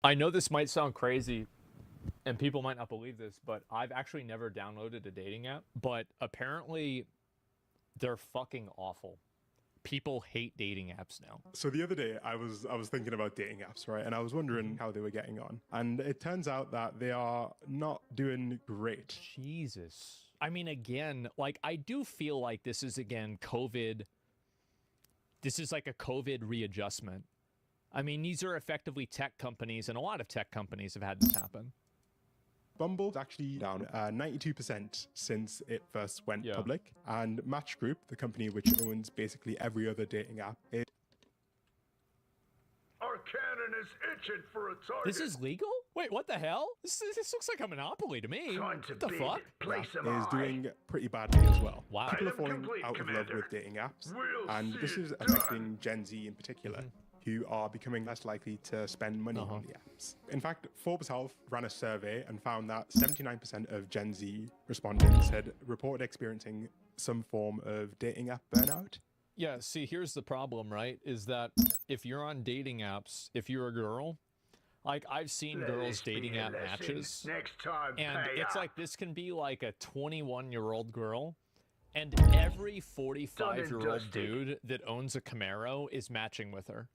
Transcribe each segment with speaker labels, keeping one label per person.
Speaker 1: I know this might sound crazy and people might not believe this, but I've actually never downloaded a dating app, but apparently they're fucking awful. People hate dating apps now.
Speaker 2: So the other day I was thinking about dating apps, right? And I was wondering how they were getting on. And it turns out that they are not doing great.
Speaker 1: Jesus. I mean, again, like, I do feel like this is, again, COVID. This is like a COVID readjustment. I mean, these are effectively tech companies, and a lot of tech companies have had this happen.
Speaker 2: Bumble's actually down 92% since it first went public. And Match Group, the company which owns basically every other dating app,
Speaker 3: Our cannon is itching for a target.
Speaker 1: This is legal? Wait, what the hell? This looks like a monopoly to me. What the fuck?
Speaker 2: is doing pretty badly as well.
Speaker 1: Wow.
Speaker 2: People are falling out of love with dating apps, and this is affecting Gen Z in particular, who are becoming less likely to spend money on the apps. In fact, Forbes Health ran a survey and found that 79% of Gen Z respondents had reported experiencing some form of dating app burnout.
Speaker 1: Yeah, see, here's the problem, right? Is that if you're on dating apps, if you're a girl, like, I've seen girls dating app matches, and it's like, this can be like a 21-year-old girl, and every 45-year-old dude that owns a Camaro is matching with her.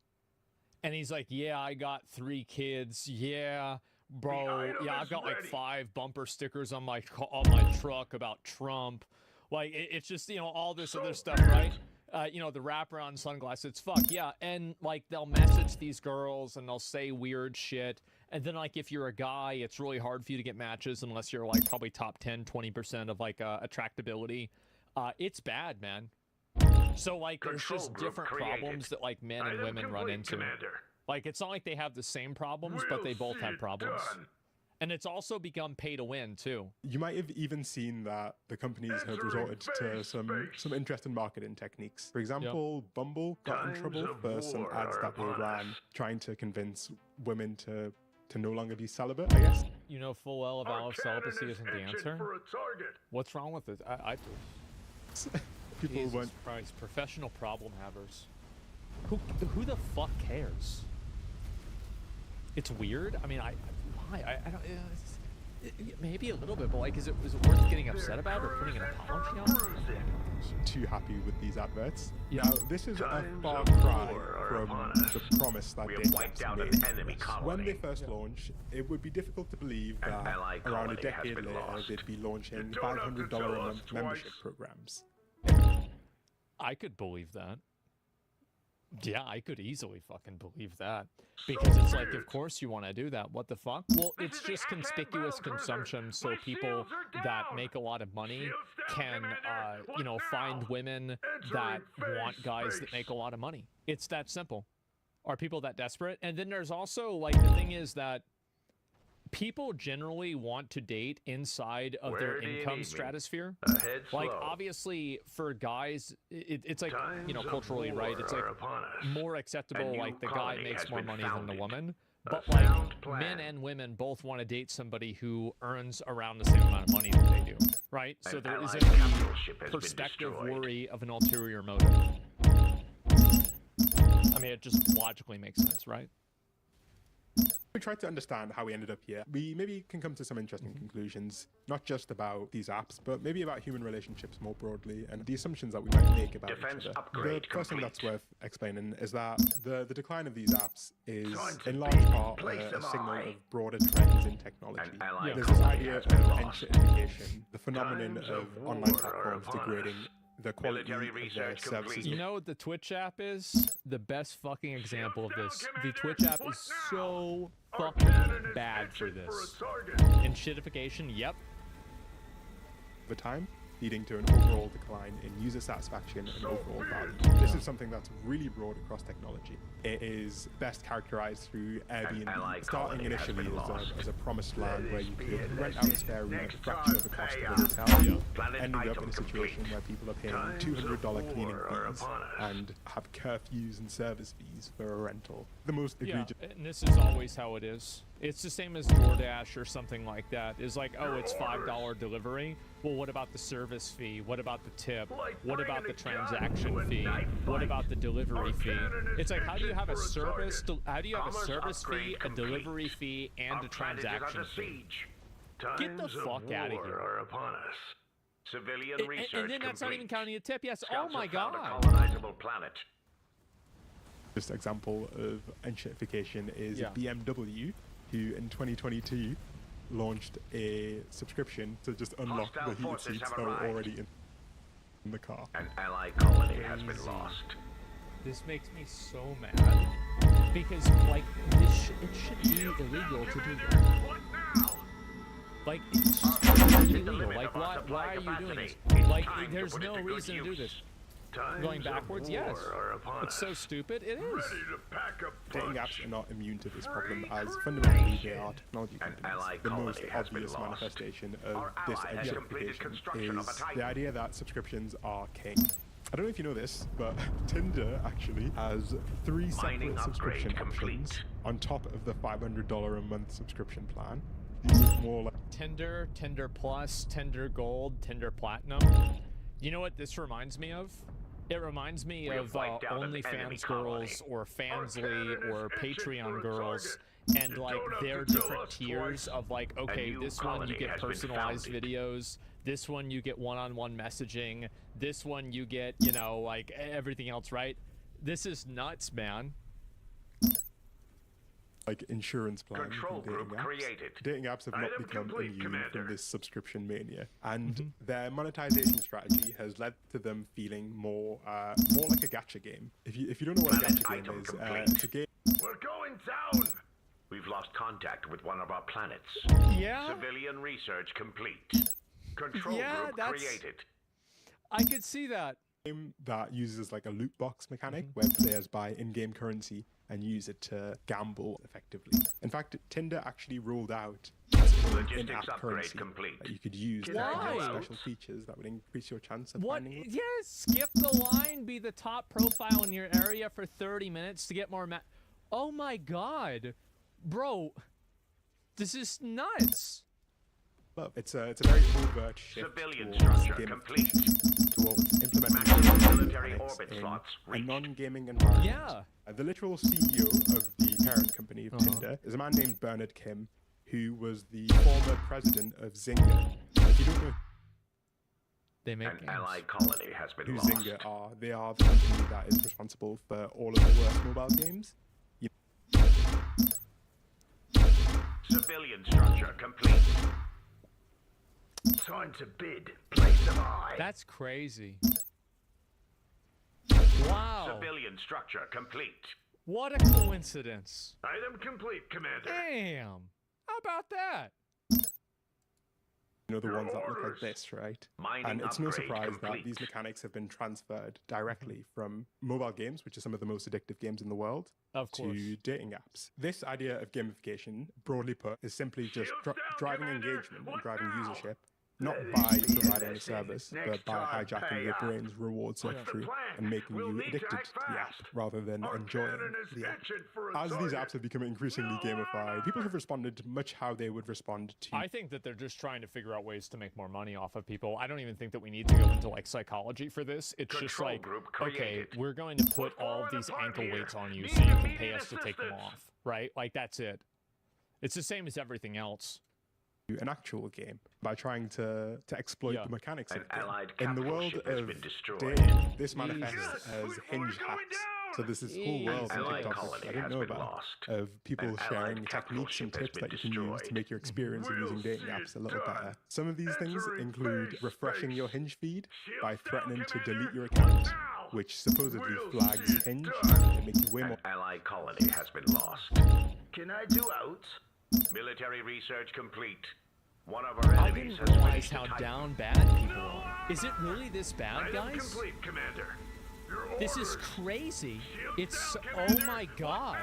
Speaker 1: And he's like, yeah, I got 3 kids. Yeah, bro. Yeah, I've got like 5 bumper stickers on my truck about Trump. Like, it's just, you know, all this other stuff, right? You know, the wraparound sunglasses. Fuck, yeah. And, like, they'll message these girls and they'll say weird shit. And then, like, if you're a guy, it's really hard for you to get matches unless you're, like, probably top 10, 20% of, like, attractability. It's bad, man. So, like, there's just different problems that, like, men and women run into. Like, it's not like they have the same problems, but they both have problems. And it's also become pay to win, too.
Speaker 2: You might have even seen that the companies have resorted to some interesting marketing techniques. For example, Bumble got in trouble for some ads that they ran trying to convince women to no longer be celibate, I guess.
Speaker 1: You know full well if celibacy isn't the answer. What's wrong with it?
Speaker 2: People
Speaker 1: Jesus Christ, professional problem havers. Who the fuck cares? It's weird. I mean, why? I don't. Maybe a little bit, but like, is it worth getting upset about or putting an apology on?
Speaker 2: Too happy with these adverts.
Speaker 1: Yeah.
Speaker 2: Now, this is a far cry from the promise that dating apps made. When they first launched, it would be difficult to believe that around a decade later they'd be launching $500 a month membership programs.
Speaker 1: I could believe that. Yeah, I could easily fucking believe that. Because it's like, of course you want to do that. What the fuck? Well, it's just conspicuous consumption, so people that make a lot of money can, you know, find women that want guys that make a lot of money. It's that simple. Are people that desperate? And then there's also, like, the thing is that people generally want to date inside of their income stratosphere. Like, obviously, for guys, it's like, you know, culturally, right? It's like more acceptable, like, the guy makes more money than the woman. But, like, men and women both want to date somebody who earns around the same amount of money that they do, right? So there isn't the perspective worry of an ulterior motive. I mean, it just logically makes sense, right?
Speaker 2: We tried to understand how we ended up here. We maybe can come to some interesting conclusions, not just about these apps, but maybe about human relationships more broadly and the assumptions that we might make about each other. The first thing that's worth explaining is that the decline of these apps is in large part a signal of broader trends in technology. There's this idea of enshittification, the phenomenon of online platforms degrading the quality of their services.
Speaker 1: You know what the Twitch app is? The best fucking example of this. The Twitch app is so fucking bad for this. And shitification, yep.
Speaker 2: The time, leading to an overall decline in user satisfaction and overall value. This is something that's really broad across technology. It is best characterized through Airbnb, starting initially as a promised land where you could rent out a spare room at a fraction of the cost of a hotel, ending up in a situation where people are paying $200 cleaning fees and have curfews and service fees for a rental. The most egregious.
Speaker 1: Yeah, and this is always how it is. It's the same as DoorDash or something like that. It's like, oh, it's $5 delivery. Well, what about the service fee? What about the tip? What about the transaction fee? What about the delivery fee? It's like, how do you have a service? How do you have a service fee, a delivery fee, and a transaction fee? Get the fuck out of here.
Speaker 3: Civilian research
Speaker 1: And then that's not even counting the tip. Yes. Oh my
Speaker 3: God.
Speaker 1: God.
Speaker 3: Colonizable planet.
Speaker 2: Just example of gentrification is BMW, who in 2022 launched a subscription to just unlock the heated seats that were already in the car.
Speaker 3: An ally colony has been lost.
Speaker 1: This makes me so mad because, like, it should be illegal to do this. Like, it's just illegal. Like, why are you doing this? Like, there's no reason to do this. Going backwards, yes. It's so stupid. It is.
Speaker 2: Dating apps are not immune to this problem, as fundamentally they are technology companies. The most obvious manifestation of this gentrification is the idea that subscriptions are king. I don't know if you know this, but Tinder actually has 3 separate subscription options on top of the $500 a month subscription plan. These are more like
Speaker 1: Tinder, Tinder Plus, Tinder Gold, Tinder Platinum. You know what this reminds me of? It reminds me of OnlyFans girls or Fansly or Patreon girls, and like their different tiers of like, okay, this one you get personalized videos, this one you get one-on-one messaging, this one you get, you know, like everything else, right? This is nuts, man.
Speaker 2: Like insurance plans.
Speaker 3: Control group created.
Speaker 2: Dating apps have not become immune from this subscription mania, and their monetization strategy has led to them feeling more like a gacha game. If you don't know what a gacha game is, it's a game.
Speaker 3: We're going down. We've lost contact with one of our planets.
Speaker 1: Yeah.
Speaker 3: Civilian research complete. Control group created.
Speaker 1: I could see that.
Speaker 2: Game that uses like a loot box mechanic where players buy in-game currency and use it to gamble effectively. In fact, Tinder actually rolled out in-app currency that you could use to get special features that would increase your chance of finding it.
Speaker 1: Yes, skip the line, be the top profile in your area for 30 minutes to get more Oh my God. Bro, this is nuts.
Speaker 2: Well, it's a very overt shift
Speaker 3: Civilian structure complete.
Speaker 2: Towards implementing
Speaker 3: military orbit slots
Speaker 2: a non-gaming environment.
Speaker 1: Yeah.
Speaker 2: The literal CEO of the parent company of Tinder is a man named Bernard Kim, who was the former president of Zynga. If you don't know,
Speaker 1: they make
Speaker 3: an allied colony has been lost.
Speaker 2: Zynga are. They are the company that is responsible for all of the worst mobile games.
Speaker 3: Civilian structure complete. Time to bid. Place of eye.
Speaker 1: That's crazy. Wow.
Speaker 3: Civilian structure complete.
Speaker 1: What a coincidence.
Speaker 3: Item complete, Commander.
Speaker 1: Damn. How about that?
Speaker 2: You know, the ones that look like this, right? And it's no surprise that these mechanics have been transferred directly from mobile games, which are some of the most addictive games in the world, to dating apps. This idea of gamification, broadly put, is simply just driving engagement and driving usership, not by providing a service, but by hijacking your brain's reward circuitry and making you addicted to the app rather than enjoying the app. As these apps have become increasingly gamified, people have responded much how they would respond to...
Speaker 1: I think that they're just trying to figure out ways to make more money off of people. I don't even think that we need to go into like psychology for this. It's just like, okay, we're going to put all of these ankle weights on you so you can pay us to take them off, right? Like, that's it. It's the same as everything else.
Speaker 2: An actual game by trying to exploit the mechanics of it. In the world of dating, this manifests as hinge hacks. So there's this whole world on TikTok I didn't know about of people sharing techniques and tips that you can use to make your experience of using dating apps a little better. Some of these things include refreshing your Hinge feed by threatening to delete your account, which supposedly flags Hinge and makes you way more...
Speaker 3: Allied colony has been lost. Can I do out? Military research complete. One of our enemies has
Speaker 1: realized how down bad people are. Is it really this bad, guys?
Speaker 3: Complete, Commander.
Speaker 1: This is crazy. It's... oh my God.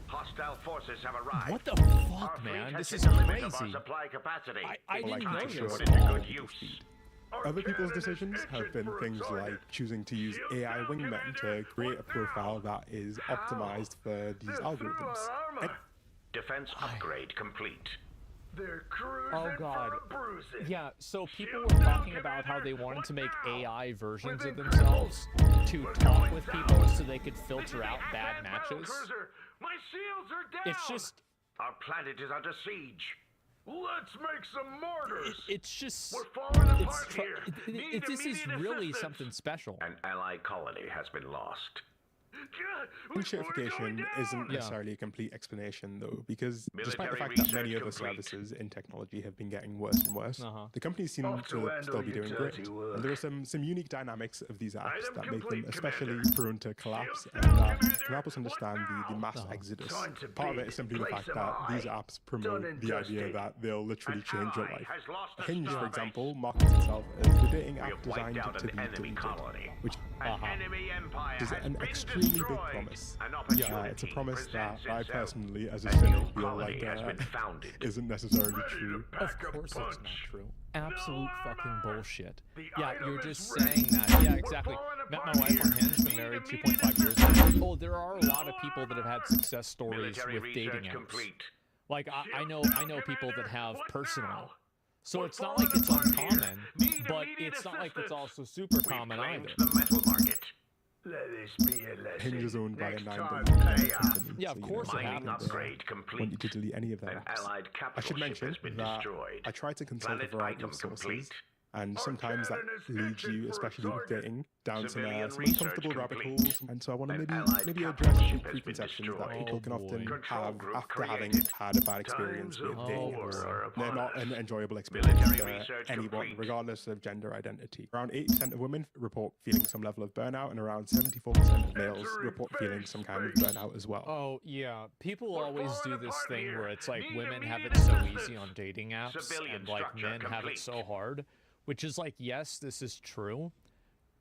Speaker 3: Hostile forces have arrived.
Speaker 1: What the fuck, man? This is crazy. I didn't know this.
Speaker 2: Other people's decisions have been things like choosing to use AI wingmen to create a profile that is optimized for these algorithms.
Speaker 3: Defense upgrade complete.
Speaker 4: They're cruising
Speaker 1: Oh god.
Speaker 4: for a bruising.
Speaker 1: Yeah, so people were talking about how they wanted to make AI versions of themselves to talk with people so they could filter out bad matches.
Speaker 3: My shields are down.
Speaker 1: It's just,
Speaker 3: Our planet is under siege.
Speaker 4: Let's make some mortars.
Speaker 1: it's just,
Speaker 3: We're falling
Speaker 1: it's
Speaker 3: apart here.
Speaker 1: this is
Speaker 3: Need
Speaker 1: really
Speaker 3: assistance.
Speaker 1: something special.
Speaker 3: An allied colony has been lost.
Speaker 2: Certification isn't
Speaker 1: Yeah.
Speaker 2: necessarily a complete explanation, though, because despite the
Speaker 3: Military
Speaker 2: fact that
Speaker 3: research
Speaker 2: many other
Speaker 3: complete.
Speaker 2: services in technology have been getting worse and worse, the companies seem
Speaker 4: Off to
Speaker 2: to
Speaker 4: handle
Speaker 2: still be doing great.
Speaker 4: utility work.
Speaker 2: And there are some unique dynamics of these apps
Speaker 3: Item
Speaker 2: that make them
Speaker 3: complete,
Speaker 2: especially
Speaker 3: Commander.
Speaker 2: prone to collapse,
Speaker 3: Shields
Speaker 2: and
Speaker 3: down,
Speaker 2: that
Speaker 3: Commander.
Speaker 2: can help us understand the mass
Speaker 1: Uh-huh.
Speaker 2: exodus.
Speaker 4: Time to
Speaker 2: Part of it
Speaker 4: beat.
Speaker 2: is simply the
Speaker 4: Place
Speaker 2: fact
Speaker 4: them
Speaker 2: that these
Speaker 4: high.
Speaker 2: apps promote
Speaker 4: and
Speaker 2: the idea
Speaker 4: dusty.
Speaker 2: that they'll literally
Speaker 3: An
Speaker 2: change your
Speaker 3: ally
Speaker 2: life.
Speaker 3: has lost a
Speaker 2: Hinge, for
Speaker 3: starbase.
Speaker 2: example, markets itself as the dating
Speaker 3: We
Speaker 2: app
Speaker 3: have
Speaker 2: designed
Speaker 3: wiped out
Speaker 2: to
Speaker 3: an
Speaker 2: be
Speaker 3: enemy
Speaker 2: dated,
Speaker 3: colony.
Speaker 2: which
Speaker 3: An enemy empire
Speaker 2: is
Speaker 3: has
Speaker 2: an
Speaker 3: been
Speaker 2: extremely big
Speaker 3: destroyed.
Speaker 2: promise.
Speaker 3: An
Speaker 2: It's a
Speaker 3: opportunity
Speaker 2: promise that
Speaker 3: presents
Speaker 2: I
Speaker 3: itself.
Speaker 2: personally, as a
Speaker 3: A
Speaker 2: cynic,
Speaker 3: new
Speaker 2: feel
Speaker 3: colony
Speaker 2: like
Speaker 3: has been founded.
Speaker 2: isn't necessarily
Speaker 4: Ready to
Speaker 2: true.
Speaker 4: pack
Speaker 1: Of
Speaker 4: a
Speaker 1: course it's not
Speaker 4: punch.
Speaker 1: true. Absolute fucking
Speaker 4: armor.
Speaker 1: bullshit.
Speaker 4: The
Speaker 1: Yeah,
Speaker 4: item
Speaker 1: you're
Speaker 4: is
Speaker 1: just
Speaker 4: ready.
Speaker 1: saying that. Yeah,
Speaker 4: We're
Speaker 1: exactly.
Speaker 4: falling
Speaker 1: Met my
Speaker 4: apart
Speaker 1: wife on
Speaker 4: here.
Speaker 1: Hinge, been
Speaker 4: Need
Speaker 1: married
Speaker 4: immediate
Speaker 1: 2.5 years
Speaker 4: assistance.
Speaker 1: now. Oh, there are a lot of people that have had success stories
Speaker 3: Military
Speaker 1: with dating
Speaker 3: research
Speaker 1: apps.
Speaker 3: complete.
Speaker 1: Like, I know people that have
Speaker 3: What
Speaker 1: personal.
Speaker 3: now?
Speaker 1: So
Speaker 3: We're
Speaker 1: it's not
Speaker 3: falling
Speaker 1: like it's
Speaker 3: apart here.
Speaker 1: uncommon,
Speaker 3: Need
Speaker 1: but
Speaker 3: immediate
Speaker 1: it's not like it's
Speaker 3: assistance.
Speaker 1: also super
Speaker 3: We've
Speaker 1: common
Speaker 3: claimed
Speaker 1: either.
Speaker 3: the metal market.
Speaker 4: Let this be a lesson.
Speaker 2: Hinge is owned by a
Speaker 4: Next
Speaker 2: $9
Speaker 4: time,
Speaker 2: billion
Speaker 4: pay
Speaker 2: company.
Speaker 4: up.
Speaker 1: Yeah, of course it
Speaker 3: Mining
Speaker 1: happens.
Speaker 3: upgrade
Speaker 2: Want you
Speaker 3: complete.
Speaker 2: to delete any of their
Speaker 3: An
Speaker 2: apps.
Speaker 3: allied
Speaker 2: I
Speaker 3: capital
Speaker 2: should
Speaker 3: ship
Speaker 2: mention
Speaker 3: has been
Speaker 2: that
Speaker 3: destroyed.
Speaker 2: I try to consult a
Speaker 3: Planet
Speaker 2: variety
Speaker 3: item
Speaker 2: of sources,
Speaker 3: complete.
Speaker 2: and
Speaker 4: Our
Speaker 2: sometimes that
Speaker 4: cannon is
Speaker 2: leads
Speaker 4: itching
Speaker 2: you,
Speaker 4: for a
Speaker 2: especially with
Speaker 4: target.
Speaker 2: dating, down
Speaker 3: Civilian
Speaker 2: some
Speaker 3: research
Speaker 2: uncomfortable rabbit
Speaker 3: complete.
Speaker 2: holes. And so I want to
Speaker 3: An
Speaker 2: maybe
Speaker 3: allied
Speaker 2: address
Speaker 3: capital
Speaker 2: a few
Speaker 3: ship has been
Speaker 2: preconceptions that
Speaker 3: destroyed.
Speaker 2: people can
Speaker 1: Oh,
Speaker 2: often
Speaker 1: boy.
Speaker 3: Control
Speaker 2: have
Speaker 3: group
Speaker 2: after having
Speaker 3: created.
Speaker 2: had a bad experience
Speaker 4: Times
Speaker 2: with
Speaker 4: of
Speaker 2: dating
Speaker 4: war
Speaker 2: apps.
Speaker 4: are
Speaker 2: They're
Speaker 4: upon
Speaker 2: not
Speaker 4: us.
Speaker 2: an enjoyable experience
Speaker 3: Military
Speaker 2: for
Speaker 3: research
Speaker 2: anyone,
Speaker 3: complete.
Speaker 2: regardless of gender identity. Around 80% of women report feeling some level of burnout, and around 74% of males
Speaker 4: Answering
Speaker 2: report feeling some kind of
Speaker 4: face.
Speaker 2: burnout as well.
Speaker 1: Oh, yeah. People
Speaker 3: We're
Speaker 1: always do
Speaker 3: falling
Speaker 1: this
Speaker 3: apart
Speaker 1: thing
Speaker 3: here.
Speaker 1: where it's like
Speaker 3: Need
Speaker 1: women have it
Speaker 3: immediate
Speaker 1: so
Speaker 3: assistance.
Speaker 1: easy on dating apps,
Speaker 3: Civilian
Speaker 1: and like
Speaker 3: structure
Speaker 1: men have it
Speaker 3: complete.
Speaker 1: so hard, which is like, yes, this is true.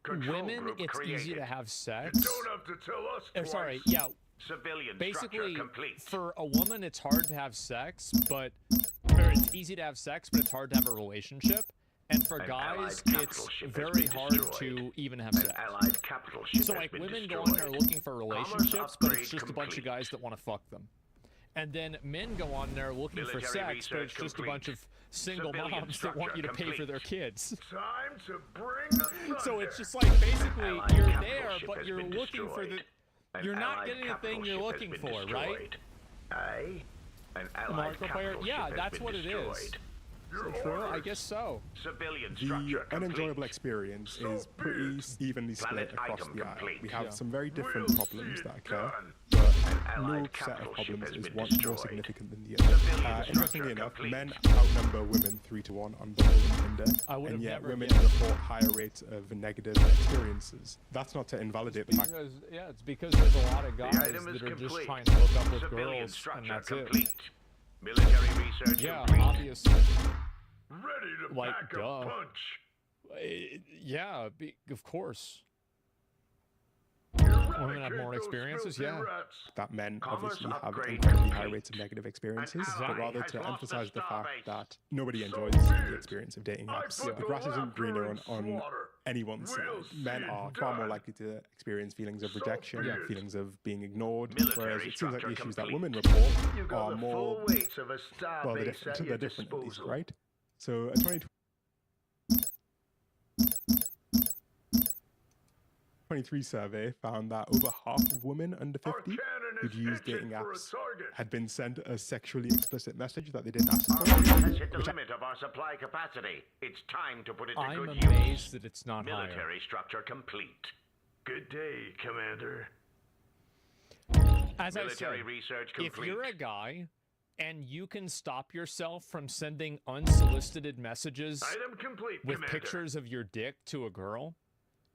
Speaker 3: Control
Speaker 1: Women,
Speaker 3: group
Speaker 1: it's easy
Speaker 3: created.
Speaker 1: to have
Speaker 4: You
Speaker 1: sex.
Speaker 4: don't have to tell us
Speaker 1: Or,
Speaker 4: twice.
Speaker 1: sorry, yeah.
Speaker 3: Civilian
Speaker 1: Basically,
Speaker 3: structure complete.
Speaker 1: for a woman, it's hard to have sex, or it's easy to have sex, but it's hard to have a relationship. And for
Speaker 3: An
Speaker 1: guys,
Speaker 3: allied
Speaker 1: it's
Speaker 3: capital ship has
Speaker 1: very
Speaker 3: been
Speaker 1: hard
Speaker 3: destroyed.
Speaker 1: to even have
Speaker 3: An
Speaker 1: sex.
Speaker 3: allied capital ship
Speaker 1: So
Speaker 3: has
Speaker 1: like
Speaker 3: been
Speaker 1: women
Speaker 3: destroyed.
Speaker 1: go on there looking for relationships, but it's
Speaker 3: upgrade
Speaker 1: just a bunch of
Speaker 3: complete.
Speaker 1: guys that want to fuck them. And then men go on there looking for
Speaker 3: Military
Speaker 1: sex, but it's
Speaker 3: research
Speaker 1: just a bunch of single
Speaker 3: Civilian
Speaker 1: moms that want you to pay for
Speaker 3: structure
Speaker 1: their kids.
Speaker 4: Time to bring the thunder.
Speaker 1: So it's just like basically
Speaker 3: Allied
Speaker 1: you're
Speaker 3: capital
Speaker 1: there,
Speaker 3: ship
Speaker 1: but
Speaker 3: has
Speaker 1: you're
Speaker 3: been
Speaker 1: looking for the.
Speaker 3: destroyed. An
Speaker 1: You're not
Speaker 3: allied
Speaker 1: getting the
Speaker 3: capital
Speaker 1: thing you're
Speaker 3: ship has
Speaker 1: looking
Speaker 3: been
Speaker 1: for, right?
Speaker 3: destroyed.
Speaker 4: Aye.
Speaker 3: An allied
Speaker 1: Markiplier?
Speaker 3: capital
Speaker 1: Yeah,
Speaker 3: ship has
Speaker 1: that's
Speaker 3: been
Speaker 1: what it is.
Speaker 3: destroyed.
Speaker 4: Your
Speaker 1: True, I
Speaker 4: orders.
Speaker 1: guess so.
Speaker 3: Civilian
Speaker 2: The
Speaker 3: structure
Speaker 2: unenjoyable
Speaker 3: complete.
Speaker 2: experience
Speaker 4: So
Speaker 2: is pretty
Speaker 4: big.
Speaker 2: evenly split
Speaker 3: Planet
Speaker 2: across
Speaker 3: item
Speaker 2: the aisle.
Speaker 3: complete.
Speaker 2: We have
Speaker 1: Yeah.
Speaker 2: some very different
Speaker 4: We'll
Speaker 2: problems
Speaker 4: see
Speaker 2: that
Speaker 4: it
Speaker 2: occur,
Speaker 4: done.
Speaker 2: but no
Speaker 3: allied
Speaker 2: set
Speaker 3: capital
Speaker 2: of
Speaker 3: ship
Speaker 2: problems
Speaker 3: has
Speaker 2: is
Speaker 3: been
Speaker 2: one more
Speaker 3: destroyed.
Speaker 2: significant than the other.
Speaker 3: Civilian
Speaker 2: Interestingly
Speaker 3: structure
Speaker 2: enough,
Speaker 3: complete.
Speaker 2: men outnumber women 3-1 on Bumble and Tinder,
Speaker 1: I would
Speaker 2: and
Speaker 1: have
Speaker 2: yet
Speaker 1: never
Speaker 2: women
Speaker 1: guessed.
Speaker 2: report higher rates of negative experiences. That's not to invalidate the fact
Speaker 1: Because yeah, it's because there's a lot of guys
Speaker 3: item is
Speaker 1: that are just
Speaker 3: complete.
Speaker 1: trying to hook up with
Speaker 3: Civilian
Speaker 1: girls, and
Speaker 3: structure
Speaker 1: that's it.
Speaker 3: complete. Military research
Speaker 1: Yeah,
Speaker 3: complete.
Speaker 1: obviously.
Speaker 4: Ready to
Speaker 1: Like,
Speaker 4: pack
Speaker 1: duh.
Speaker 4: a punch.
Speaker 1: Yeah, of course.
Speaker 4: Eradicate
Speaker 1: Women have more
Speaker 4: those
Speaker 1: experiences,
Speaker 4: filthy
Speaker 1: yeah.
Speaker 4: rats.
Speaker 2: that men
Speaker 3: Commerce
Speaker 2: obviously have
Speaker 3: upgrade
Speaker 2: incredibly high
Speaker 3: complete.
Speaker 2: rates of negative experiences,
Speaker 3: An
Speaker 2: but
Speaker 3: ally
Speaker 2: rather
Speaker 3: has
Speaker 2: to
Speaker 3: lost a
Speaker 2: emphasize the fact
Speaker 3: starbase.
Speaker 2: that nobody
Speaker 4: So
Speaker 2: enjoys
Speaker 4: be
Speaker 2: the
Speaker 4: it.
Speaker 2: experience of dating
Speaker 4: I
Speaker 2: apps.
Speaker 4: put
Speaker 2: The
Speaker 4: the
Speaker 2: grass isn't
Speaker 4: laughter
Speaker 2: greener
Speaker 4: in
Speaker 2: on
Speaker 4: slaughter.
Speaker 2: anyone's side.
Speaker 4: We'll
Speaker 2: Men
Speaker 4: see
Speaker 2: are
Speaker 4: it
Speaker 2: far more
Speaker 4: done.
Speaker 2: likely to experience feelings of
Speaker 4: So
Speaker 2: rejection,
Speaker 4: be it.
Speaker 2: feelings of being ignored,
Speaker 3: Military
Speaker 2: whereas it seems like the
Speaker 3: structure
Speaker 2: issues that
Speaker 3: complete.
Speaker 2: women report
Speaker 4: You got
Speaker 2: are
Speaker 4: the
Speaker 2: more,
Speaker 4: full weight of a star
Speaker 2: well,
Speaker 4: base at
Speaker 2: they're
Speaker 4: your
Speaker 2: different at least,
Speaker 4: disposal.
Speaker 2: right? So a 2023 survey found that over half of women under
Speaker 4: Our
Speaker 2: 50
Speaker 4: cannon
Speaker 2: who'd
Speaker 4: is
Speaker 2: used
Speaker 4: itching
Speaker 2: dating
Speaker 4: for a
Speaker 2: apps
Speaker 4: target.
Speaker 2: had been sent a sexually explicit message that they didn't ask
Speaker 3: Our
Speaker 2: for.
Speaker 3: fleet has hit the limit of our supply capacity. It's time to put it to
Speaker 1: I'm
Speaker 3: good
Speaker 1: amazed
Speaker 3: use.
Speaker 1: that it's not higher.
Speaker 3: Military structure complete.
Speaker 4: Good day, Commander.
Speaker 1: As I
Speaker 3: Military
Speaker 1: said,
Speaker 3: research
Speaker 1: if
Speaker 3: complete.
Speaker 1: you're a guy and you can stop yourself from sending unsolicited messages
Speaker 4: Item complete,
Speaker 1: with
Speaker 4: Commander.
Speaker 1: pictures of your dick to a girl,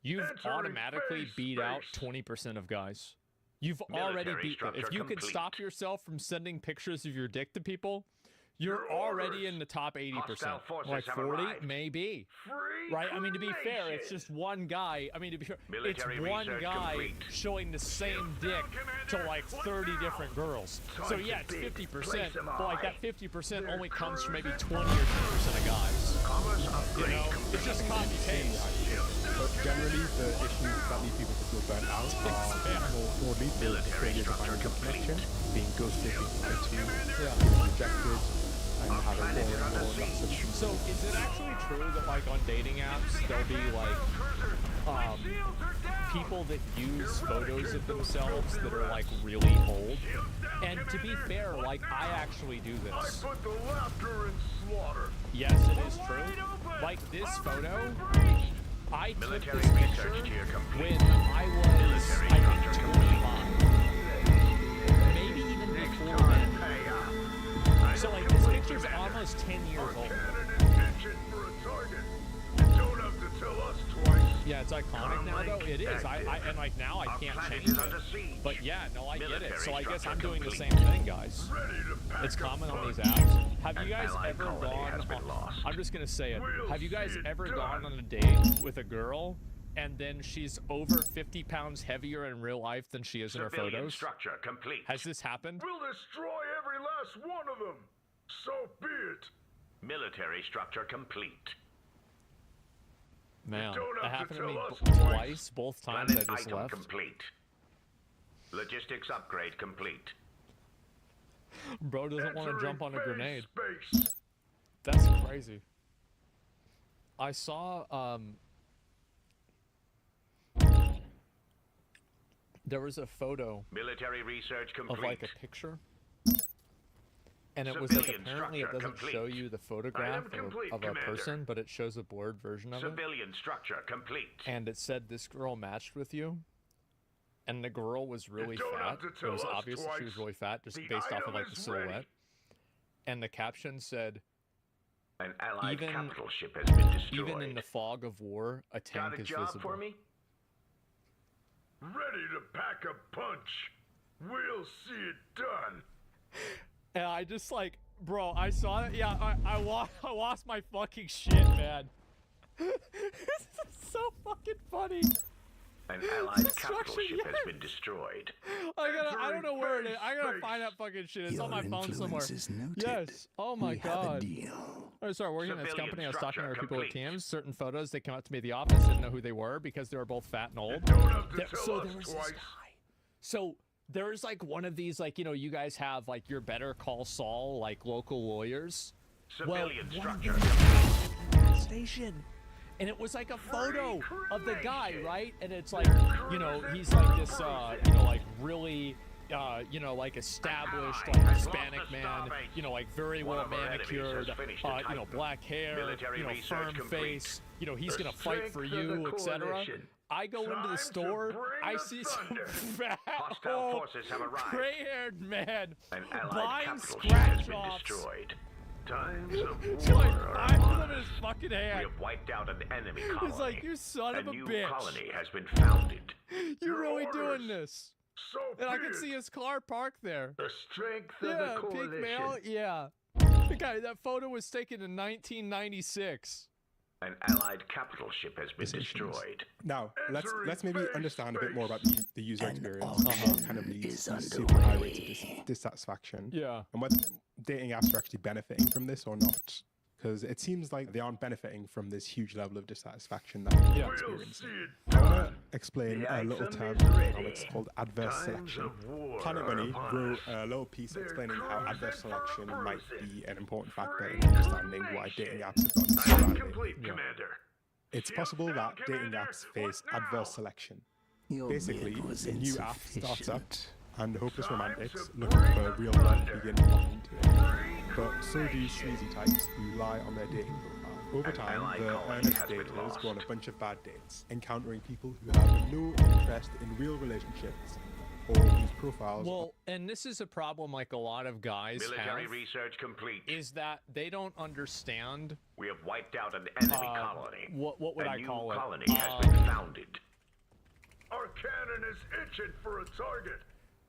Speaker 1: you've
Speaker 4: Answering
Speaker 1: automatically
Speaker 4: face,
Speaker 1: beat out
Speaker 4: face.
Speaker 1: 20% of guys. You've already
Speaker 3: Military
Speaker 1: beat them. If
Speaker 3: structure
Speaker 1: you could stop
Speaker 3: complete.
Speaker 1: yourself from sending pictures of your dick to people, you're
Speaker 4: Your
Speaker 1: already
Speaker 4: orders.
Speaker 1: in the top 80%.
Speaker 3: Hostile forces
Speaker 1: Like
Speaker 3: have
Speaker 1: 40,
Speaker 3: arrived.
Speaker 1: maybe.
Speaker 4: Free
Speaker 1: Right? I mean, to be fair, it's
Speaker 4: creation.
Speaker 1: just one guy. I mean, to be fair,
Speaker 3: Military
Speaker 1: it's one
Speaker 3: research
Speaker 1: guy
Speaker 3: complete.
Speaker 1: showing the same dick to like 30 different girls. So
Speaker 4: Time to
Speaker 1: yeah, it's
Speaker 4: bid.
Speaker 1: 50%,
Speaker 4: Place 'em
Speaker 1: but like that
Speaker 4: high.
Speaker 1: 50%
Speaker 4: They're
Speaker 1: only comes from maybe
Speaker 4: cruising.
Speaker 1: 20 or 10% of guys.
Speaker 3: Commerce
Speaker 1: You
Speaker 3: upgrade
Speaker 1: know,
Speaker 3: complete.
Speaker 1: it's just copy paste.
Speaker 4: Shields
Speaker 2: But generally, the issues that lead people to feel burnt out are more broadly the failure to find a good connection, being ghosted, being lied to, being rejected, and having more and more narcissism.
Speaker 1: So is it actually true that like on dating apps there'll be like people that use photos of themselves that are like really old? And to be fair, like I actually do this.
Speaker 4: Put the laughter in slaughter.
Speaker 1: Yes, it is true. Like this photo, I took
Speaker 3: Military
Speaker 1: this
Speaker 3: research
Speaker 1: picture
Speaker 3: tier complete.
Speaker 1: when I was, I think,
Speaker 3: structure
Speaker 1: 25. Maybe even before then. So like this picture's almost 10 years old.
Speaker 4: Cannon is itching for a target. You don't have to tell us twice.
Speaker 1: Yeah, it's iconic now though. It is. And like now I can't change it. But yeah, no, I get it. So I guess I'm doing the same thing, guys.
Speaker 4: Ready to pack
Speaker 1: It's
Speaker 4: a
Speaker 1: common on
Speaker 4: punch.
Speaker 1: these apps. Have you
Speaker 3: An
Speaker 1: guys
Speaker 3: allied
Speaker 1: ever
Speaker 3: colony
Speaker 1: gone
Speaker 3: has been
Speaker 1: on,
Speaker 3: lost.
Speaker 1: I'm just gonna say it.
Speaker 4: We'll
Speaker 1: Have you guys
Speaker 4: see it
Speaker 1: ever
Speaker 4: done.
Speaker 1: gone on a date with a girl and then she's over 50 pounds heavier in real life than she is in her
Speaker 3: Civilian
Speaker 1: photos?
Speaker 3: structure complete.
Speaker 1: Has this happened?
Speaker 4: We'll destroy every last one of them. So be it.
Speaker 3: Military structure complete.
Speaker 1: Man,
Speaker 4: don't
Speaker 1: that
Speaker 4: have to
Speaker 1: happened to me
Speaker 4: tell us
Speaker 1: twice. Both times
Speaker 3: Planet
Speaker 1: I just
Speaker 3: item
Speaker 1: left.
Speaker 3: complete. Logistics upgrade complete.
Speaker 1: Bro doesn't want to
Speaker 4: Entering
Speaker 1: jump on a
Speaker 4: phase
Speaker 1: grenade.
Speaker 4: Space.
Speaker 1: That's crazy. I saw, there was a photo
Speaker 3: Military research
Speaker 1: of
Speaker 3: complete.
Speaker 1: like a picture. And it was like
Speaker 3: Civilian
Speaker 1: apparently it
Speaker 3: structure
Speaker 1: doesn't show
Speaker 3: complete.
Speaker 1: you the photograph
Speaker 4: complete,
Speaker 1: of a
Speaker 4: Commander.
Speaker 1: person, but it shows a blurred version of it.
Speaker 3: Civilian structure complete.
Speaker 1: And it said this girl matched with you. And the girl was really
Speaker 4: don't
Speaker 1: fat.
Speaker 4: have to
Speaker 1: It
Speaker 4: tell
Speaker 1: was
Speaker 4: us
Speaker 1: obvious that she was
Speaker 4: twice.
Speaker 1: really fat, just
Speaker 4: The
Speaker 1: based off of
Speaker 4: item
Speaker 1: like the
Speaker 4: is
Speaker 1: silhouette.
Speaker 4: ready.
Speaker 1: And the caption said,
Speaker 3: An allied
Speaker 1: Even-
Speaker 3: capital ship has been destroyed.
Speaker 1: even in the fog of war, a tank
Speaker 3: Got a
Speaker 1: is
Speaker 3: job
Speaker 1: visible.
Speaker 3: for me?
Speaker 4: Ready to pack a punch. We'll see it done.
Speaker 1: And I just like, bro, I saw it. Yeah, I lost my fucking shit, man. This is so fucking funny.
Speaker 3: An allied capital
Speaker 1: Destruction,
Speaker 3: ship has
Speaker 1: yes.
Speaker 3: been destroyed.
Speaker 1: I don't know where it is. I gotta
Speaker 4: Space.
Speaker 1: find that fucking shit. It's
Speaker 5: Your
Speaker 1: on my phone somewhere.
Speaker 5: influence is noted.
Speaker 1: Yes. Oh my
Speaker 5: We have a
Speaker 1: god.
Speaker 5: deal.
Speaker 1: I started working at this
Speaker 3: Civilian
Speaker 1: company. I was talking to
Speaker 3: structure
Speaker 1: other people with
Speaker 3: complete.
Speaker 1: teams. Certain photos, they came up to me at the office, didn't know who they were because they were both fat and old.
Speaker 4: Don't have to
Speaker 1: There-
Speaker 4: tell
Speaker 1: so
Speaker 4: us
Speaker 1: there was this
Speaker 4: twice.
Speaker 1: guy. So there's like one of these, like, you know, you guys have like your Better Call Saul, like local lawyers.
Speaker 3: Civilian
Speaker 1: one of
Speaker 3: structure
Speaker 1: them
Speaker 3: complete.
Speaker 1: was at the station. And it was like a photo of the guy, right? And it's like, you know, he's like this, you know, like really, you know, like established, like Hispanic man, you know, like very
Speaker 3: One
Speaker 1: well
Speaker 3: of our enemies has
Speaker 1: manicured,
Speaker 3: finished a
Speaker 1: you know,
Speaker 3: Titan.
Speaker 1: black hair,
Speaker 3: Military
Speaker 1: you know,
Speaker 3: research
Speaker 1: firm
Speaker 3: complete.
Speaker 1: face, you know, he's
Speaker 4: The
Speaker 1: gonna fight for
Speaker 4: strength of
Speaker 1: you,
Speaker 4: the
Speaker 1: etc.
Speaker 4: coalition.
Speaker 1: I go into
Speaker 4: Time
Speaker 1: the
Speaker 4: to
Speaker 1: store,
Speaker 4: bring
Speaker 1: I
Speaker 4: the
Speaker 1: see some
Speaker 4: thunder.
Speaker 1: fat,
Speaker 3: Hostile
Speaker 1: old,
Speaker 3: forces have arrived.
Speaker 1: gray-haired man
Speaker 3: An allied
Speaker 1: buying
Speaker 3: capital ship has been
Speaker 1: scratch-offs.
Speaker 3: destroyed.
Speaker 4: Times of
Speaker 1: He's like
Speaker 4: war are
Speaker 1: 5 of
Speaker 4: upon
Speaker 1: them in
Speaker 4: us.
Speaker 1: his fucking
Speaker 3: We
Speaker 1: hand.
Speaker 3: have wiped out an enemy colony.
Speaker 1: He's like, you son of a
Speaker 3: new
Speaker 1: bitch.
Speaker 3: colony has been founded.
Speaker 1: You
Speaker 4: Your
Speaker 1: really doing
Speaker 4: orders.
Speaker 1: this?
Speaker 4: So
Speaker 1: And I
Speaker 4: be
Speaker 1: can
Speaker 4: it.
Speaker 1: see his car parked there.
Speaker 4: The strength of
Speaker 1: Yeah,
Speaker 4: the
Speaker 1: peak
Speaker 4: coalition.
Speaker 1: mail. Yeah. The guy, that photo was taken in 1996.
Speaker 3: An allied capital ship has been
Speaker 2: Decisions.
Speaker 3: destroyed.
Speaker 2: Now,
Speaker 4: Entering
Speaker 2: let's maybe
Speaker 4: phase
Speaker 2: understand a bit
Speaker 4: space.
Speaker 2: more about the user
Speaker 5: An
Speaker 2: experience and
Speaker 5: auction
Speaker 2: what kind of leads
Speaker 5: is
Speaker 2: to super high rates of
Speaker 5: underway.
Speaker 2: dissatisfaction.
Speaker 1: Yeah.
Speaker 2: And whether dating apps are actually benefiting from this or not. Because it seems like they aren't benefiting from this huge level of dissatisfaction that people
Speaker 1: Yeah.
Speaker 2: are
Speaker 4: We'll
Speaker 2: experiencing.
Speaker 4: see it
Speaker 2: I want
Speaker 4: done.
Speaker 2: to explain
Speaker 4: The
Speaker 2: a little
Speaker 4: item
Speaker 2: term
Speaker 4: is
Speaker 2: now.
Speaker 4: ready.
Speaker 2: It's called adverse
Speaker 4: Times
Speaker 2: selection.
Speaker 4: of war
Speaker 2: Planet
Speaker 4: are
Speaker 2: Money
Speaker 4: upon
Speaker 2: wrote
Speaker 4: us.
Speaker 2: a little piece
Speaker 4: They're
Speaker 2: explaining how
Speaker 4: cruising
Speaker 2: adverse
Speaker 4: for
Speaker 2: selection might
Speaker 4: person.
Speaker 2: be an important factor
Speaker 4: Free
Speaker 2: in understanding why dating apps have gotten so
Speaker 4: Item
Speaker 2: badly.
Speaker 4: complete,
Speaker 1: Yeah.
Speaker 4: Commander.
Speaker 2: It's
Speaker 4: Shields
Speaker 2: possible
Speaker 4: down,
Speaker 2: that dating
Speaker 4: Commander.
Speaker 2: apps face
Speaker 4: What now?
Speaker 2: adverse selection.
Speaker 5: Your
Speaker 2: Basically,
Speaker 5: bid was
Speaker 2: a new app starts up
Speaker 5: insufficient.
Speaker 2: and hopeless
Speaker 4: Time
Speaker 2: romantics
Speaker 4: to
Speaker 2: looking
Speaker 4: bring
Speaker 2: for
Speaker 4: the
Speaker 2: real love
Speaker 4: thunder.
Speaker 2: begin flocking to it.
Speaker 4: Free
Speaker 2: But so do
Speaker 4: creation.
Speaker 2: sleazy types who lie on their dating profile. Over
Speaker 3: An
Speaker 2: time,
Speaker 3: allied
Speaker 2: the
Speaker 3: colony
Speaker 2: earnest
Speaker 3: has been
Speaker 2: daters go on a
Speaker 3: lost.
Speaker 2: bunch of bad dates, encountering people who have no interest in real relationships or whose profiles
Speaker 1: Well, and this is a problem like a lot of guys
Speaker 3: Military
Speaker 1: have,
Speaker 3: research complete.
Speaker 1: is that they don't understand
Speaker 3: We have wiped out an enemy
Speaker 1: Uh,
Speaker 3: colony.
Speaker 1: what would
Speaker 3: a
Speaker 1: I
Speaker 3: new
Speaker 1: call it?
Speaker 3: colony has been founded.
Speaker 4: Our cannon is itching for a target.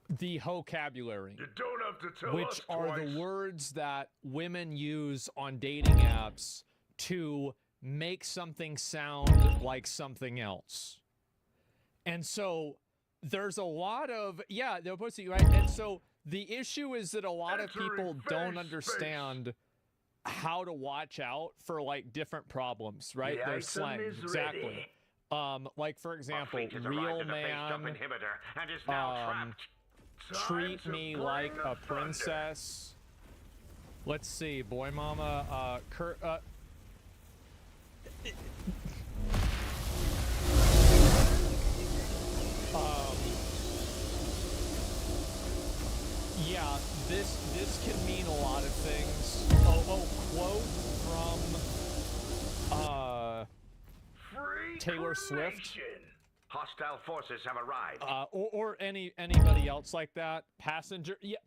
Speaker 1: the vocabulary,
Speaker 4: You don't have to tell
Speaker 1: which
Speaker 4: us
Speaker 1: are
Speaker 4: twice.
Speaker 1: the words that women use on dating apps to make something sound like something else. And so there's a lot of, yeah, they're supposed to, right? And so the issue is that a lot of
Speaker 4: Entering
Speaker 1: people don't
Speaker 4: phase
Speaker 1: understand how to watch out for like different problems, right?
Speaker 4: The
Speaker 1: Their
Speaker 4: item
Speaker 1: slang,
Speaker 4: is
Speaker 1: exactly.
Speaker 4: ready.
Speaker 1: Like for example,
Speaker 3: Fleet has
Speaker 1: real
Speaker 3: arrived at the base jump
Speaker 1: man,
Speaker 3: inhibitor and is now trapped.
Speaker 1: treat
Speaker 4: Time to
Speaker 1: me
Speaker 4: bring
Speaker 1: like
Speaker 4: the
Speaker 1: a
Speaker 4: thunder.
Speaker 1: princess. Let's see, boy mama, yeah, this can mean a lot of things. Quote from
Speaker 4: Free
Speaker 1: Taylor Swift.
Speaker 4: cremation.
Speaker 3: Hostile forces have arrived.
Speaker 1: Or anybody else like that. Passenger, yeah,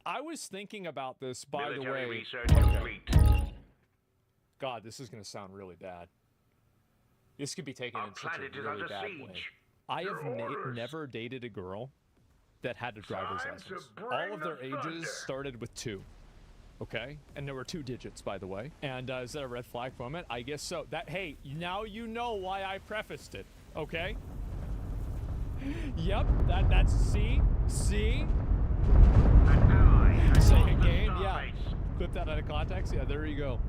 Speaker 1: I was thinking about this, by the
Speaker 3: Military
Speaker 1: way.
Speaker 3: research complete.
Speaker 1: God, this is gonna sound really bad. This could be taken
Speaker 3: Our
Speaker 1: in such
Speaker 3: planet
Speaker 1: a
Speaker 3: is
Speaker 1: really
Speaker 3: under
Speaker 1: bad way.
Speaker 3: siege.
Speaker 1: I have
Speaker 4: Your orders.
Speaker 1: never dated a girl that had a driver's
Speaker 4: Time to
Speaker 1: license.
Speaker 4: bring
Speaker 1: All of
Speaker 4: the
Speaker 1: their ages
Speaker 4: thunder.
Speaker 1: started with 2. Okay, and there were 2 digits, by the way. And is that a red flag moment? I guess so. That, hey, now you know why I prefaced it. Okay. Yep. That's see.
Speaker 3: An ally has
Speaker 1: Say
Speaker 3: lost the
Speaker 1: again. Yeah.
Speaker 3: starbase.
Speaker 1: Clip that out of context. Yeah. There you go.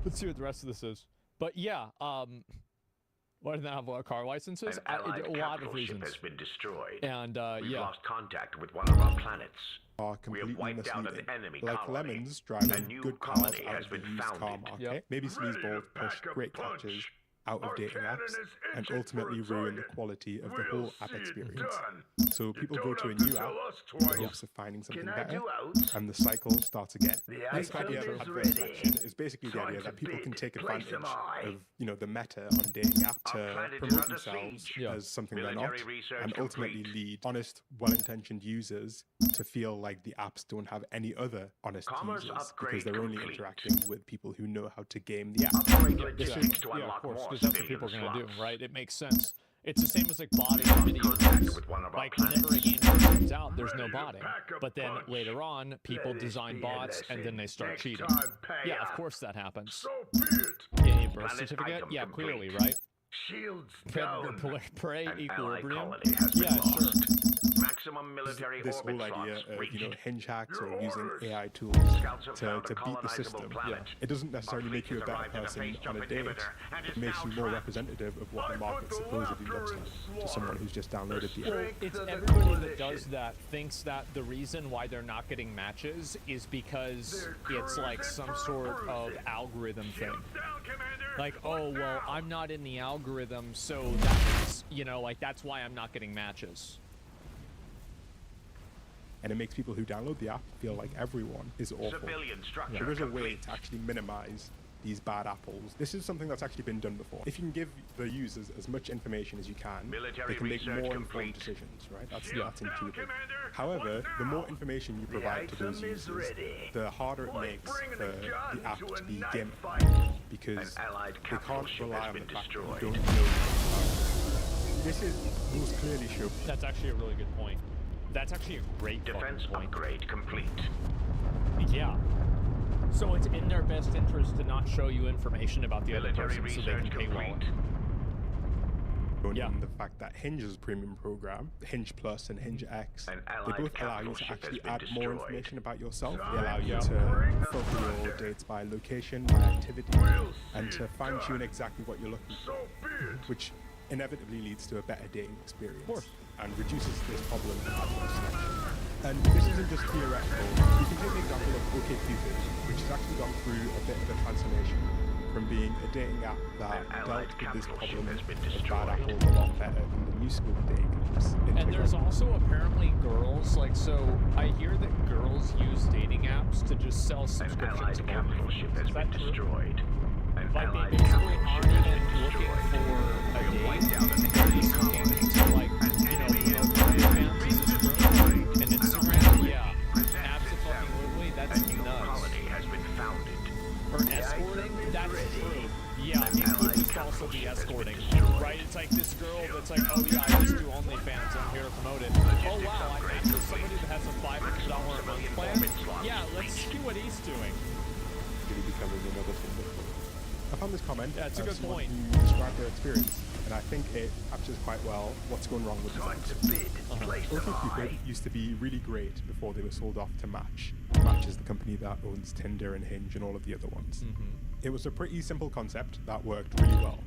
Speaker 1: Let's see what the rest of this is. But yeah. Why didn't I have car licenses?
Speaker 3: An allied
Speaker 1: A lot
Speaker 3: capital
Speaker 1: of
Speaker 3: ship
Speaker 1: reasons.
Speaker 3: has been destroyed.
Speaker 1: And
Speaker 3: We've
Speaker 1: yeah.
Speaker 3: lost contact with one of our planets.
Speaker 2: Are
Speaker 3: We have
Speaker 2: completely
Speaker 3: wiped out
Speaker 2: misleading.
Speaker 3: an enemy
Speaker 2: Like
Speaker 3: colony.
Speaker 2: lemons
Speaker 3: A
Speaker 2: driving
Speaker 3: new
Speaker 2: good cars
Speaker 3: colony
Speaker 2: out
Speaker 3: has
Speaker 2: of the
Speaker 3: been
Speaker 2: used car
Speaker 3: founded.
Speaker 2: market.
Speaker 1: Yep.
Speaker 2: Maybe
Speaker 4: Ready to
Speaker 2: sleazeball push
Speaker 4: pack a
Speaker 2: great
Speaker 4: punch.
Speaker 2: catches out
Speaker 4: Our
Speaker 2: of dating
Speaker 4: cannon
Speaker 2: apps
Speaker 4: is
Speaker 2: and
Speaker 4: itching
Speaker 2: ultimately
Speaker 4: for a
Speaker 2: ruin the
Speaker 4: target.
Speaker 2: quality of the
Speaker 4: We'll
Speaker 2: whole app
Speaker 4: see it
Speaker 2: experience.
Speaker 4: done.
Speaker 2: So
Speaker 4: You
Speaker 2: people go
Speaker 4: don't
Speaker 2: to a
Speaker 4: have to
Speaker 2: new
Speaker 4: tell
Speaker 2: app
Speaker 4: us
Speaker 2: in the
Speaker 4: twice.
Speaker 2: hopes of finding something
Speaker 3: Can I
Speaker 2: better,
Speaker 3: do out?
Speaker 2: and the cycle starts again.
Speaker 4: The
Speaker 2: This
Speaker 4: item
Speaker 2: idea of
Speaker 4: is
Speaker 2: adverse
Speaker 4: ready.
Speaker 2: selection is basically the
Speaker 4: Time
Speaker 2: idea
Speaker 4: to
Speaker 2: that people can
Speaker 4: bid.
Speaker 2: take
Speaker 4: Place
Speaker 2: advantage
Speaker 4: them high.
Speaker 2: of, the meta on dating app
Speaker 3: Our
Speaker 2: to
Speaker 3: planet is
Speaker 2: promote
Speaker 3: under
Speaker 2: themselves
Speaker 3: siege.
Speaker 1: Yeah.
Speaker 2: as something they're not,
Speaker 3: Military research
Speaker 2: and ultimately
Speaker 3: complete.
Speaker 2: lead honest, well-intentioned users to feel like the apps don't have any other honest
Speaker 3: Commerce
Speaker 2: users
Speaker 3: upgrade
Speaker 2: because they're only
Speaker 3: complete.
Speaker 2: interacting with people who know how to game the app.
Speaker 3: Upgrade
Speaker 1: Yeah,
Speaker 3: logistics to
Speaker 1: yeah, of
Speaker 3: unlock
Speaker 1: course,
Speaker 3: more
Speaker 1: because that's what
Speaker 3: civilian
Speaker 1: people are gonna do,
Speaker 3: slots.
Speaker 1: right? It makes sense. It's the same as like botting on video
Speaker 3: Contact
Speaker 1: games.
Speaker 3: with one of our
Speaker 1: Like whenever a
Speaker 3: planets.
Speaker 1: game first comes out, there's no
Speaker 4: Ready to
Speaker 1: botting.
Speaker 4: pack a
Speaker 1: But then
Speaker 4: punch.
Speaker 1: later on, people
Speaker 4: Let this
Speaker 1: design
Speaker 4: be a
Speaker 1: bots and then
Speaker 4: lesson.
Speaker 1: they start
Speaker 4: Next
Speaker 1: cheating.
Speaker 4: time, pay
Speaker 1: Yeah, of
Speaker 4: up.
Speaker 1: course that happens.
Speaker 4: So be it.
Speaker 1: Yeah, birth
Speaker 3: Planet
Speaker 1: certificate?
Speaker 3: item
Speaker 1: Yeah,
Speaker 3: complete.
Speaker 1: clearly, right?
Speaker 4: Shields
Speaker 1: Predator
Speaker 4: down.
Speaker 1: prey
Speaker 3: An allied
Speaker 1: equilibrium.
Speaker 3: colony has been
Speaker 1: Yeah,
Speaker 3: lost.
Speaker 1: sure.
Speaker 3: Maximum military
Speaker 2: This
Speaker 3: orbit
Speaker 2: whole idea
Speaker 3: slots
Speaker 2: of
Speaker 3: reached.
Speaker 2: hinge hacks
Speaker 4: Your
Speaker 2: or using
Speaker 4: orders.
Speaker 2: AI tools
Speaker 3: Scouts have found
Speaker 2: to
Speaker 3: a
Speaker 2: beat the
Speaker 3: colonizable
Speaker 2: system.
Speaker 3: planet.
Speaker 2: It doesn't necessarily
Speaker 3: Our
Speaker 2: make
Speaker 3: fleet
Speaker 2: you a
Speaker 3: has
Speaker 2: better
Speaker 3: arrived at the
Speaker 2: person
Speaker 3: base
Speaker 2: on
Speaker 3: jump
Speaker 2: a date.
Speaker 3: inhibitor and is
Speaker 2: It makes
Speaker 3: now
Speaker 2: you more
Speaker 3: trapped.
Speaker 2: representative of what
Speaker 4: I
Speaker 2: the
Speaker 4: put
Speaker 2: market
Speaker 4: the
Speaker 2: supposedly
Speaker 4: laughter
Speaker 2: looks
Speaker 4: in
Speaker 2: like to someone who's just downloaded the app.
Speaker 4: strength
Speaker 1: It's
Speaker 4: of the
Speaker 1: everybody that
Speaker 4: coalition.
Speaker 1: does that thinks that the reason why they're not getting matches is because
Speaker 4: They're
Speaker 1: it's like
Speaker 4: cruising
Speaker 1: some
Speaker 4: for
Speaker 1: sort of
Speaker 4: cruising.
Speaker 1: algorithm thing.
Speaker 4: Shields down, Commander.
Speaker 1: Like,
Speaker 4: What
Speaker 1: oh, well,
Speaker 4: now?
Speaker 1: I'm not in the algorithm, so that means, like, that's why I'm not getting matches.
Speaker 2: And it makes people who download the app feel like everyone is awful.
Speaker 3: Civilian structure
Speaker 2: There is a way
Speaker 3: complete.
Speaker 2: to actually minimize these bad apples. This is something that's actually been done before. If you can give the users as much information as you can,
Speaker 3: Military
Speaker 2: they can make
Speaker 3: research
Speaker 2: more
Speaker 3: complete.
Speaker 2: informed decisions, right? That's
Speaker 4: Shields down,
Speaker 2: intuitive.
Speaker 4: Commander.
Speaker 2: However,
Speaker 4: What
Speaker 2: the more
Speaker 4: now?
Speaker 2: information you
Speaker 4: The
Speaker 2: provide to those
Speaker 4: item is
Speaker 2: users,
Speaker 4: ready.
Speaker 2: the harder it
Speaker 4: Like
Speaker 2: makes
Speaker 4: bringing
Speaker 2: for
Speaker 4: a gun
Speaker 2: the app
Speaker 4: to
Speaker 2: to
Speaker 4: a
Speaker 2: be
Speaker 4: knife
Speaker 2: gimmick,
Speaker 4: fight.
Speaker 2: because
Speaker 3: An allied
Speaker 2: they
Speaker 3: capital
Speaker 2: can't
Speaker 3: ship
Speaker 2: rely
Speaker 3: has
Speaker 2: on the
Speaker 3: been
Speaker 2: fact that you
Speaker 3: destroyed.
Speaker 2: don't know the This is most clearly show.
Speaker 1: That's actually a really good point. That's actually a great
Speaker 3: Defense
Speaker 1: fucking point.
Speaker 3: upgrade complete.
Speaker 1: Yeah. So it's in their best interest to not show you information about the other
Speaker 3: Military
Speaker 1: person so they
Speaker 3: research
Speaker 1: can pay well.
Speaker 3: complete.
Speaker 1: Yeah.
Speaker 2: The fact that Hinge's premium program, Hinge Plus and Hinge X,
Speaker 3: An
Speaker 2: they
Speaker 3: allied
Speaker 2: both allow
Speaker 3: capital
Speaker 2: you to
Speaker 3: ship has
Speaker 2: actually
Speaker 3: been
Speaker 2: add more
Speaker 3: destroyed.
Speaker 2: information about yourself. They
Speaker 4: Time
Speaker 2: allow you
Speaker 1: to
Speaker 2: to
Speaker 4: bring the
Speaker 2: filter your
Speaker 4: thunder.
Speaker 2: dates by location, by activity,
Speaker 4: We'll
Speaker 2: and
Speaker 4: see
Speaker 2: to
Speaker 4: it
Speaker 2: fine tune
Speaker 4: done.
Speaker 2: exactly what you're looking
Speaker 4: So
Speaker 2: for,
Speaker 4: be it.
Speaker 2: which inevitably leads to a better dating experience.
Speaker 1: course.
Speaker 2: And reduces this problem of adverse selection. And this isn't just theoretical. You can take the example of OkCupid, which has actually gone through a bit of a transformation from being a dating app that
Speaker 3: An allied
Speaker 2: dealt with this
Speaker 3: capital ship
Speaker 2: problem
Speaker 3: has been
Speaker 2: of bad
Speaker 3: destroyed.
Speaker 2: apples a lot better than the new school dating apps.
Speaker 1: And there's also apparently girls, like, so I hear that girls use dating apps to just sell
Speaker 3: An
Speaker 1: subscriptions
Speaker 3: allied
Speaker 1: to
Speaker 3: capital ship has
Speaker 1: Is that
Speaker 3: been
Speaker 1: true?
Speaker 3: destroyed. An
Speaker 1: Like,
Speaker 3: allied
Speaker 1: they basically
Speaker 3: capital
Speaker 1: aren't
Speaker 3: ship has
Speaker 1: even
Speaker 3: been
Speaker 1: looking
Speaker 3: destroyed.
Speaker 1: for a
Speaker 3: We have
Speaker 1: date.
Speaker 3: wiped out an
Speaker 1: They're
Speaker 3: enemy
Speaker 1: just looking
Speaker 3: colony.
Speaker 1: to, like,
Speaker 3: enemy
Speaker 1: promote
Speaker 3: has
Speaker 1: their
Speaker 3: been
Speaker 1: fans in this room. And Instagram, yeah.
Speaker 3: Presents
Speaker 1: Absolutely,
Speaker 3: A
Speaker 1: that's
Speaker 3: new
Speaker 1: nuts.
Speaker 3: colony has been founded.
Speaker 1: For escorting, that's true. Yeah,
Speaker 3: An
Speaker 1: it could
Speaker 3: allied
Speaker 1: just
Speaker 3: capital
Speaker 1: also be
Speaker 3: ship has been
Speaker 1: escorting,
Speaker 3: destroyed.
Speaker 1: right? It's like this girl that's like, oh yeah, I just do OnlyFans, I'm here to promote it. Oh wow, I matched with somebody that has a $500 a month plan. Yeah, let's see what he's doing.
Speaker 2: Really becoming another thing. I found this comment
Speaker 1: Yeah, it's a
Speaker 2: of
Speaker 1: good
Speaker 2: someone
Speaker 1: point.
Speaker 2: who described their experience and I think it captures quite well what's going wrong with these
Speaker 3: Time
Speaker 2: apps.
Speaker 3: to bid. Place them
Speaker 2: OkCupid
Speaker 3: high.
Speaker 2: used to be really great before they were sold off to Match. Match is the company that owns Tinder and Hinge and all of the other ones. It was a pretty simple concept that worked really well.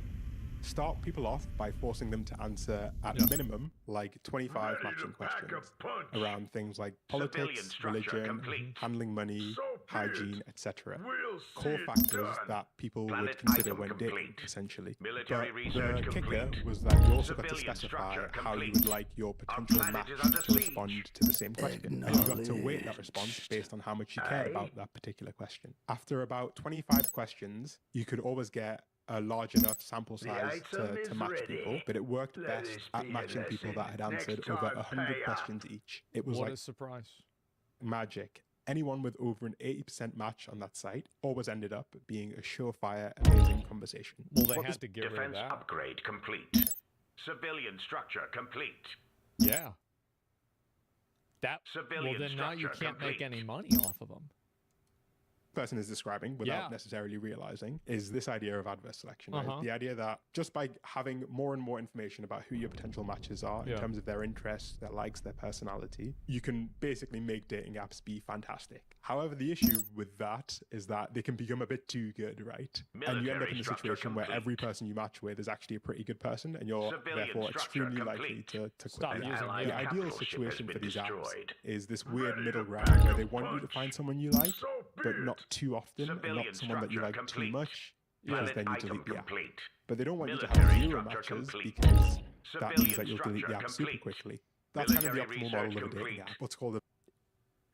Speaker 2: Start people off by forcing them to answer at minimum like 25
Speaker 4: Ready
Speaker 2: matching
Speaker 4: to pack a
Speaker 2: questions
Speaker 4: punch.
Speaker 2: around things like
Speaker 3: Civilian
Speaker 2: politics,
Speaker 3: structure
Speaker 2: religion,
Speaker 3: complete.
Speaker 2: handling money,
Speaker 4: So be it.
Speaker 2: hygiene, etc.
Speaker 4: We'll see
Speaker 2: Core
Speaker 4: it
Speaker 2: factors
Speaker 4: done.
Speaker 2: that people
Speaker 3: Planet
Speaker 2: would consider
Speaker 3: item
Speaker 2: when dating,
Speaker 3: complete.
Speaker 2: essentially.
Speaker 3: Military
Speaker 2: But
Speaker 3: research
Speaker 2: the kicker
Speaker 3: complete.
Speaker 2: was that you also got to
Speaker 3: Civilian
Speaker 2: specify
Speaker 3: structure
Speaker 2: how you
Speaker 3: complete.
Speaker 2: would like your potential
Speaker 3: planet
Speaker 2: match
Speaker 3: is under
Speaker 2: to
Speaker 3: siege.
Speaker 2: respond to the same question. And you got to weight that response based on how much you cared about that particular question. After about 25 questions, you could always get a large enough sample size
Speaker 4: item
Speaker 2: to
Speaker 4: is
Speaker 2: match
Speaker 4: ready.
Speaker 2: people, but it worked
Speaker 4: Let
Speaker 2: best
Speaker 4: this
Speaker 2: at
Speaker 4: be a
Speaker 2: matching people that had
Speaker 4: lesson.
Speaker 2: answered
Speaker 4: Next
Speaker 2: over
Speaker 4: time,
Speaker 2: 100
Speaker 4: pay up.
Speaker 2: questions each. It was
Speaker 1: What
Speaker 2: like
Speaker 1: a surprise.
Speaker 2: magic. Anyone with over an 80% match on that site always ended up being a surefire, amazing conversation.
Speaker 1: Well, they
Speaker 2: What
Speaker 1: had
Speaker 2: this
Speaker 1: to get rid of
Speaker 3: Defense
Speaker 1: that.
Speaker 3: upgrade complete. Civilian structure complete.
Speaker 1: Yeah. Well,
Speaker 3: Civilian
Speaker 1: then now you
Speaker 3: structure
Speaker 1: can't make
Speaker 3: complete.
Speaker 1: any money off of them.
Speaker 2: person is describing without
Speaker 1: Yeah.
Speaker 2: necessarily realizing is this idea of adverse selection, right?
Speaker 1: Uh-huh.
Speaker 2: The idea that just by having more and more information about who your potential matches are in
Speaker 1: Yeah.
Speaker 2: terms of their interests, their likes, their personality, you can basically make dating apps be fantastic. However, the issue with that is that they can become a bit too good, right? And you end up
Speaker 3: Military
Speaker 2: in a
Speaker 3: structure
Speaker 2: situation where
Speaker 3: complete.
Speaker 2: every person you match with is actually a pretty good person, and you're
Speaker 3: Civilian
Speaker 2: therefore
Speaker 3: structure
Speaker 2: extremely likely
Speaker 3: complete.
Speaker 2: to
Speaker 1: Stop
Speaker 2: quit the app.
Speaker 1: using
Speaker 3: Allied
Speaker 2: The ideal
Speaker 3: capital ship has
Speaker 2: situation
Speaker 3: been
Speaker 2: for these apps
Speaker 3: destroyed.
Speaker 2: is this weird
Speaker 4: Ready
Speaker 2: middle
Speaker 4: to
Speaker 2: ground
Speaker 4: pack
Speaker 2: where
Speaker 4: a
Speaker 2: they want you to
Speaker 4: punch.
Speaker 2: find someone you like,
Speaker 4: So be
Speaker 2: but not
Speaker 4: it.
Speaker 2: too often, and
Speaker 3: Civilian
Speaker 2: not someone that you like
Speaker 3: structure
Speaker 2: too
Speaker 3: complete.
Speaker 2: much, because
Speaker 3: Planet
Speaker 2: then you
Speaker 3: item
Speaker 2: delete the app.
Speaker 3: complete.
Speaker 2: But they don't want you to
Speaker 3: Military
Speaker 2: have 0
Speaker 3: structure
Speaker 2: matches
Speaker 3: complete.
Speaker 2: because that means
Speaker 3: Civilian
Speaker 2: that you'll delete the app
Speaker 3: structure
Speaker 2: super
Speaker 3: complete.
Speaker 2: quickly. That's kind of the
Speaker 3: Military
Speaker 2: optimal model of a
Speaker 3: research
Speaker 2: dating
Speaker 3: complete.
Speaker 2: app. What's called a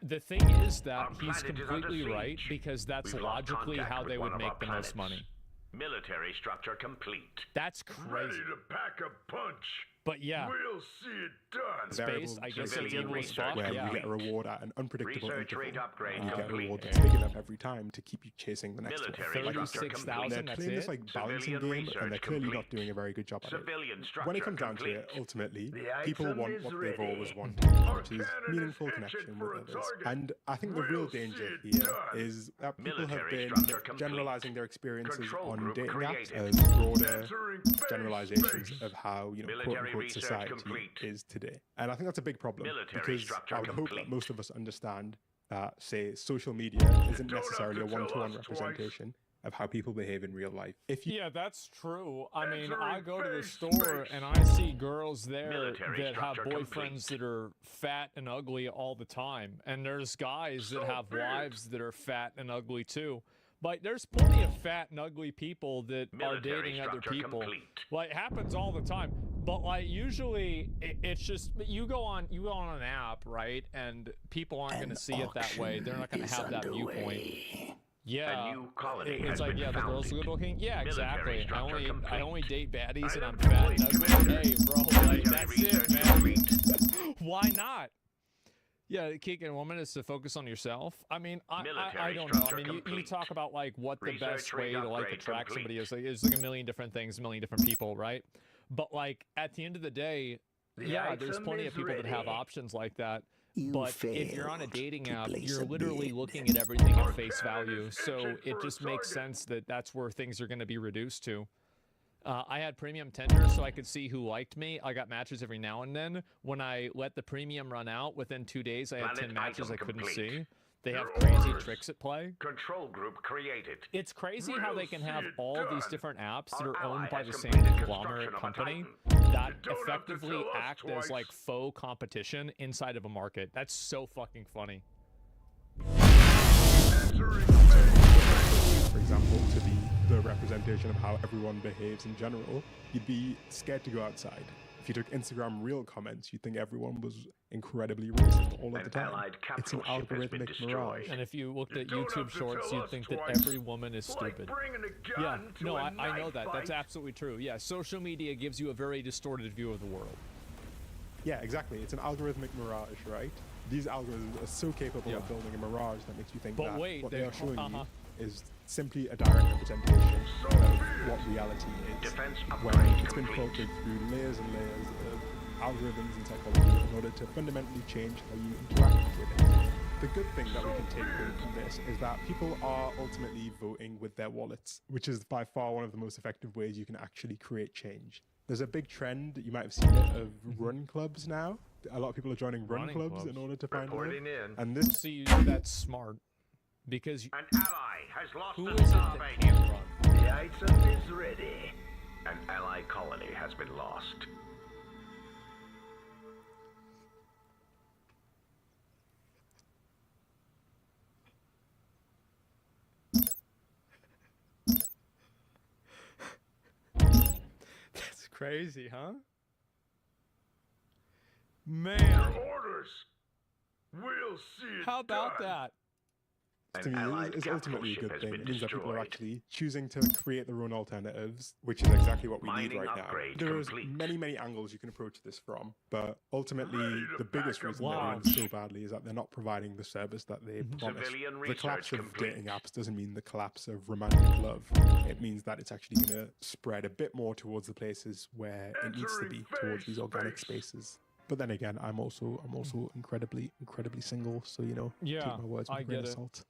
Speaker 1: The thing is that
Speaker 3: Our
Speaker 1: he's
Speaker 3: planet is under
Speaker 1: completely right
Speaker 3: siege.
Speaker 1: because that's
Speaker 3: We've lost
Speaker 1: logically
Speaker 3: contact
Speaker 1: how
Speaker 3: with
Speaker 1: they
Speaker 3: one
Speaker 1: would
Speaker 3: of our
Speaker 1: make the most money.
Speaker 3: planets. Military structure complete.
Speaker 1: That's
Speaker 4: Ready
Speaker 1: crazy.
Speaker 4: to pack a punch.
Speaker 1: But yeah,
Speaker 4: We'll see it done.
Speaker 2: variable
Speaker 1: I guess it's
Speaker 3: Civilian
Speaker 1: evil as
Speaker 3: research
Speaker 1: fuck,
Speaker 2: where
Speaker 1: yeah.
Speaker 2: you get a reward at an unpredictable
Speaker 3: Research rate
Speaker 2: interval.
Speaker 3: upgrade
Speaker 2: And you get a
Speaker 3: complete.
Speaker 2: reward that's big enough every time to keep you chasing the next
Speaker 3: Military
Speaker 2: one.
Speaker 3: structure complete.
Speaker 1: 36,000,
Speaker 2: They're
Speaker 1: that's
Speaker 2: playing this
Speaker 1: it?
Speaker 2: like balancing
Speaker 3: Civilian
Speaker 2: game,
Speaker 3: research
Speaker 2: and they're clearly not
Speaker 3: complete.
Speaker 2: doing a very good job at it.
Speaker 3: Civilian structure
Speaker 2: When it comes down to
Speaker 3: complete.
Speaker 2: it, ultimately,
Speaker 4: The
Speaker 2: people
Speaker 4: item
Speaker 2: want
Speaker 4: is
Speaker 2: what they've
Speaker 4: ready.
Speaker 2: always wanted,
Speaker 4: Our
Speaker 2: which is
Speaker 4: cannon is
Speaker 2: meaningful
Speaker 4: itching
Speaker 2: connection
Speaker 4: for
Speaker 2: with
Speaker 4: a
Speaker 2: others.
Speaker 4: target.
Speaker 2: And I think the real
Speaker 4: We'll
Speaker 2: danger
Speaker 4: see it
Speaker 2: here
Speaker 4: done.
Speaker 2: is that people have
Speaker 3: Military
Speaker 2: been
Speaker 3: structure complete.
Speaker 2: generalizing their experiences
Speaker 3: Control
Speaker 2: on
Speaker 3: group
Speaker 2: dating apps
Speaker 3: created.
Speaker 2: as broader
Speaker 4: Entering phase
Speaker 2: generalizations
Speaker 4: space.
Speaker 2: of how, you know,
Speaker 3: Military
Speaker 2: quote-unquote
Speaker 3: research
Speaker 2: society
Speaker 3: complete.
Speaker 2: is today. And I think that's a big problem
Speaker 3: Military
Speaker 2: because
Speaker 3: structure
Speaker 2: I would hope
Speaker 3: complete.
Speaker 2: that most of us understand that, say, social media isn't
Speaker 4: don't have
Speaker 2: necessarily a
Speaker 4: to tell
Speaker 2: one-to-one
Speaker 4: us twice.
Speaker 2: representation of how people behave in real life. If you
Speaker 1: Yeah, that's true. I mean,
Speaker 4: Entering
Speaker 1: I go to the
Speaker 4: phase
Speaker 1: store
Speaker 4: space.
Speaker 1: and I see girls there
Speaker 3: Military
Speaker 1: that have
Speaker 3: structure
Speaker 1: boyfriends
Speaker 3: complete.
Speaker 1: that are fat and ugly all the time. And there's guys that
Speaker 4: So
Speaker 1: have
Speaker 4: be it.
Speaker 1: wives that are fat and ugly too. But there's plenty of fat and ugly people that are
Speaker 3: Military
Speaker 1: dating other
Speaker 3: structure
Speaker 1: people.
Speaker 3: complete.
Speaker 1: Like, it happens all the time. But like usually it's just you go on an app, right? And people aren't going to see it that way. They're not going to have that viewpoint. Yeah,
Speaker 3: A new colony
Speaker 1: it's
Speaker 3: has
Speaker 1: like,
Speaker 3: been
Speaker 1: yeah, the girls are
Speaker 3: founded.
Speaker 1: good looking. Yeah,
Speaker 3: Military
Speaker 1: exactly. I
Speaker 3: structure
Speaker 1: only
Speaker 3: complete.
Speaker 1: date baddies and I'm
Speaker 4: Item
Speaker 1: fat and
Speaker 4: complete,
Speaker 1: ugly.
Speaker 4: Commander.
Speaker 1: Hey, bro, like
Speaker 3: Military
Speaker 1: that's it,
Speaker 3: research
Speaker 1: man.
Speaker 3: complete.
Speaker 1: Why not? Yeah, the key in woman is to focus on yourself. I mean, I
Speaker 3: Military
Speaker 1: don't know. I
Speaker 3: structure
Speaker 1: mean, you
Speaker 3: complete.
Speaker 1: talk about like what the
Speaker 3: Research
Speaker 1: best way
Speaker 3: rate
Speaker 1: to like
Speaker 3: upgrade
Speaker 1: attract somebody
Speaker 3: complete.
Speaker 1: is. Like, there's like a million different things, a million different people, right? But like at the end of the day,
Speaker 4: The
Speaker 1: yeah, there's
Speaker 4: item
Speaker 1: plenty
Speaker 4: is
Speaker 1: of people that have
Speaker 4: ready.
Speaker 1: options like that.
Speaker 5: You
Speaker 1: But if you're on a
Speaker 5: failed
Speaker 1: dating
Speaker 5: to
Speaker 1: app,
Speaker 5: place
Speaker 1: you're
Speaker 5: a
Speaker 1: literally
Speaker 5: bid.
Speaker 1: looking at everything
Speaker 4: Our
Speaker 1: at face
Speaker 4: cannon
Speaker 1: value.
Speaker 4: is
Speaker 1: So
Speaker 4: itching
Speaker 1: it
Speaker 4: for a
Speaker 1: just makes
Speaker 4: target.
Speaker 1: sense that that's where things are going to be reduced to. I had premium Tinder so I could see who liked me. I got matches every now and then. When I let the premium run out, within 2 days, I had
Speaker 3: Planet
Speaker 1: 10 matches
Speaker 3: item
Speaker 1: I couldn't
Speaker 3: complete.
Speaker 1: see. They have
Speaker 4: Your
Speaker 1: crazy
Speaker 4: orders.
Speaker 1: tricks at play.
Speaker 3: Control group created.
Speaker 1: It's crazy how they
Speaker 4: We'll
Speaker 1: can
Speaker 4: see
Speaker 1: have
Speaker 4: it
Speaker 1: all these
Speaker 4: done.
Speaker 1: different apps that
Speaker 3: Our
Speaker 1: are owned
Speaker 3: ally
Speaker 1: by
Speaker 3: has
Speaker 1: the same
Speaker 3: completed
Speaker 1: conglomerate
Speaker 3: construction of a
Speaker 1: company
Speaker 3: Titan.
Speaker 1: that
Speaker 4: You don't have to
Speaker 1: effectively
Speaker 4: tell us
Speaker 1: act as
Speaker 4: twice.
Speaker 1: like faux competition inside of a market. That's so fucking funny.
Speaker 4: Entering phase.
Speaker 2: for example, to be the representation of how everyone behaves in general, you'd be scared to go outside. If you took Instagram Reel comments, you'd think everyone was incredibly racist all of the
Speaker 3: An
Speaker 2: time.
Speaker 3: allied
Speaker 2: It's an
Speaker 3: capital ship has been
Speaker 2: algorithmic mirage.
Speaker 3: destroyed.
Speaker 1: And if you looked
Speaker 4: You
Speaker 1: at
Speaker 4: don't
Speaker 1: YouTube
Speaker 4: have to
Speaker 1: shorts,
Speaker 4: tell
Speaker 1: you'd
Speaker 4: us
Speaker 1: think that
Speaker 4: twice.
Speaker 1: every woman is
Speaker 4: Like
Speaker 1: stupid.
Speaker 4: bringing a
Speaker 1: Yeah,
Speaker 4: gun to
Speaker 1: no,
Speaker 4: a
Speaker 1: I know
Speaker 4: knife
Speaker 1: that. That's
Speaker 4: fight.
Speaker 1: absolutely true. Yeah, social media gives you a very distorted view of the world.
Speaker 2: Yeah, exactly. It's an algorithmic mirage, right? These algorithms are so capable
Speaker 1: Yeah.
Speaker 2: of building a mirage that makes you think
Speaker 1: But
Speaker 2: that
Speaker 1: wait,
Speaker 2: what they
Speaker 1: they-
Speaker 2: are showing
Speaker 1: uh-huh.
Speaker 2: you is simply a direct representation of what reality is.
Speaker 3: Defense
Speaker 2: When
Speaker 3: upgrade
Speaker 2: it's been
Speaker 3: complete.
Speaker 2: filtered through layers and layers of algorithms and psychology in order to fundamentally change how you interact with it. The good thing that we can take away from this is that people are ultimately voting with their wallets, which is by far one of the most effective ways you can actually create change. There's a big trend, you might have seen it, of run clubs now. A lot of people are joining run clubs in order to find love. And this...
Speaker 1: See, that's smart. Because
Speaker 3: an ally has lost
Speaker 1: who
Speaker 3: a
Speaker 1: is it
Speaker 3: star
Speaker 1: that
Speaker 3: base.
Speaker 1: can't run?
Speaker 3: The item is ready. An ally colony has been lost.
Speaker 1: That's crazy, huh? Man.
Speaker 4: Your orders. We'll see it
Speaker 1: How about
Speaker 4: done.
Speaker 1: that?
Speaker 2: To me,
Speaker 3: allied
Speaker 2: it's ultimately a
Speaker 3: capital
Speaker 2: good
Speaker 3: ship
Speaker 2: thing.
Speaker 3: has
Speaker 2: It
Speaker 3: been
Speaker 2: means that people are
Speaker 3: destroyed.
Speaker 2: actually choosing to create their own alternatives, which is exactly what we need
Speaker 3: Mining
Speaker 2: right now.
Speaker 3: upgrade
Speaker 2: There's
Speaker 3: complete.
Speaker 2: many angles you can approach this from, but ultimately,
Speaker 4: Ready to
Speaker 2: the biggest
Speaker 4: back up
Speaker 2: reason they're doing
Speaker 1: launch.
Speaker 2: so badly is that they're not providing the service that they promised.
Speaker 3: Civilian
Speaker 2: The
Speaker 3: research
Speaker 2: collapse of
Speaker 3: complete.
Speaker 2: dating apps doesn't mean the collapse of romantic love. It means that it's actually going to spread a bit more towards the places where it needs to be, towards these organic spaces. But then again, I'm also incredibly single, so you know,
Speaker 1: Yeah,
Speaker 2: take my words with
Speaker 1: I
Speaker 2: a grain
Speaker 1: get
Speaker 2: of
Speaker 1: it.
Speaker 2: salt.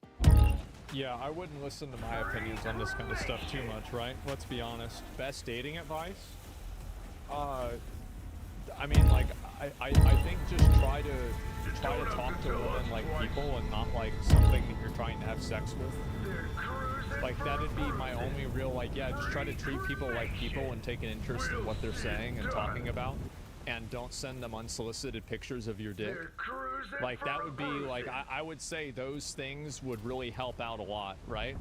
Speaker 1: Yeah, I wouldn't listen to my opinions on this kind of stuff too much, right? Let's be honest. Best dating advice? I mean, like, I think just try to talk to women like people and not like something that you're trying to have sex with. Like, that'd be my only real, like, yeah, just try to treat people like people and take an interest in what they're saying and talking about. And don't send them unsolicited pictures of your dick. Like, that would be, like, I would say those things would really help out a lot, right?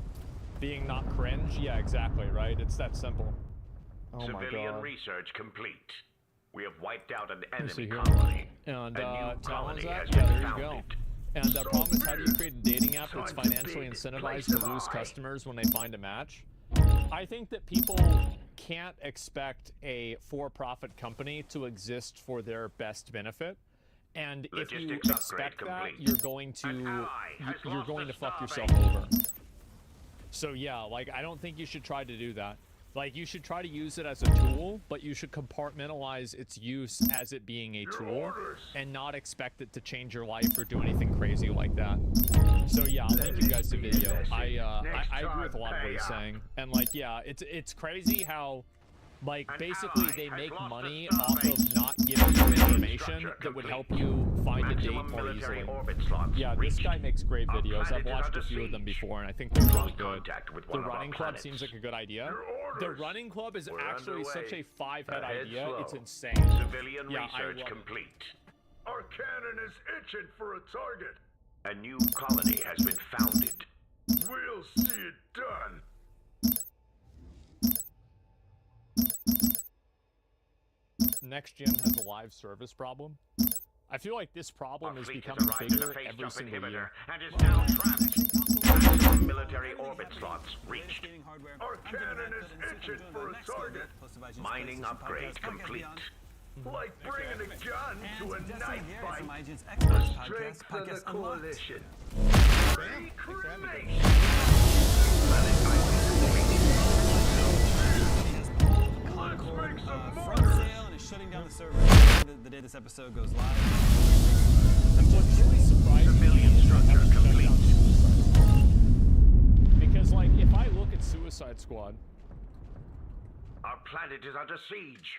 Speaker 1: Being not cringe? Yeah, exactly, right? It's that simple. Oh my
Speaker 3: Civilian
Speaker 1: god.
Speaker 3: research complete. We have wiped out an
Speaker 1: see
Speaker 3: enemy
Speaker 1: here.
Speaker 3: colony.
Speaker 1: And,
Speaker 3: a new colony has
Speaker 1: yeah,
Speaker 3: been
Speaker 1: there you
Speaker 3: founded.
Speaker 1: go. And the problem is, how do you create a dating app that's financially incentivized to lose customers when they find a match? I think that people can't expect a for-profit company to exist for their best benefit. And if you
Speaker 3: Logistics
Speaker 1: expect
Speaker 3: upgrade
Speaker 1: that,
Speaker 3: complete.
Speaker 1: you're going to
Speaker 3: An ally has
Speaker 1: you're
Speaker 3: lost
Speaker 1: going
Speaker 3: a
Speaker 1: to fuck
Speaker 3: star
Speaker 1: yourself
Speaker 3: base.
Speaker 1: over. So yeah, like, I don't think you should try to do that. Like, you should try to use it as a tool, but you should compartmentalize its use as it being a tool and not expect it to change your life or do anything crazy like that. So yeah, I'll link you guys the video. I agree with a lot of what he's saying. And like, yeah, it's crazy how, like, basically they make money off of not giving you information that would help you find a date more easily. Yeah, this guy makes great videos. I've watched a few of them before, and I think they're really good. The running club seems like a good idea. The running club is actually such a 5-head idea. It's insane.
Speaker 3: Civilian
Speaker 1: Yeah, I
Speaker 3: research
Speaker 1: love it.
Speaker 3: complete.
Speaker 4: Our cannon is itching for a target.
Speaker 3: A new colony has been founded.
Speaker 4: We'll see it done.
Speaker 1: Next gen has a live service problem. I feel like this problem
Speaker 3: Our
Speaker 1: is
Speaker 3: fleet has
Speaker 1: becoming
Speaker 3: arrived at the
Speaker 1: bigger
Speaker 3: phase
Speaker 1: every
Speaker 3: jump
Speaker 1: single
Speaker 3: inhibitor
Speaker 1: year.
Speaker 3: and is now trapped. Maximum military orbit slots reached.
Speaker 4: Our cannon is itching for a target.
Speaker 3: Mining upgrade complete.
Speaker 4: Like bringing a gun to a knife fight.
Speaker 5: The
Speaker 4: Strength of the coalition. Recreation. Let's make some
Speaker 5: Front
Speaker 4: murders.
Speaker 5: sale and is shutting down the server the day this episode goes live.
Speaker 1: What's really surprising
Speaker 3: Civilian
Speaker 1: is they
Speaker 3: structure
Speaker 1: haven't shut
Speaker 3: complete.
Speaker 1: down Suicide Squad. Because, like, if I look at Suicide Squad,
Speaker 3: Our planet is under siege.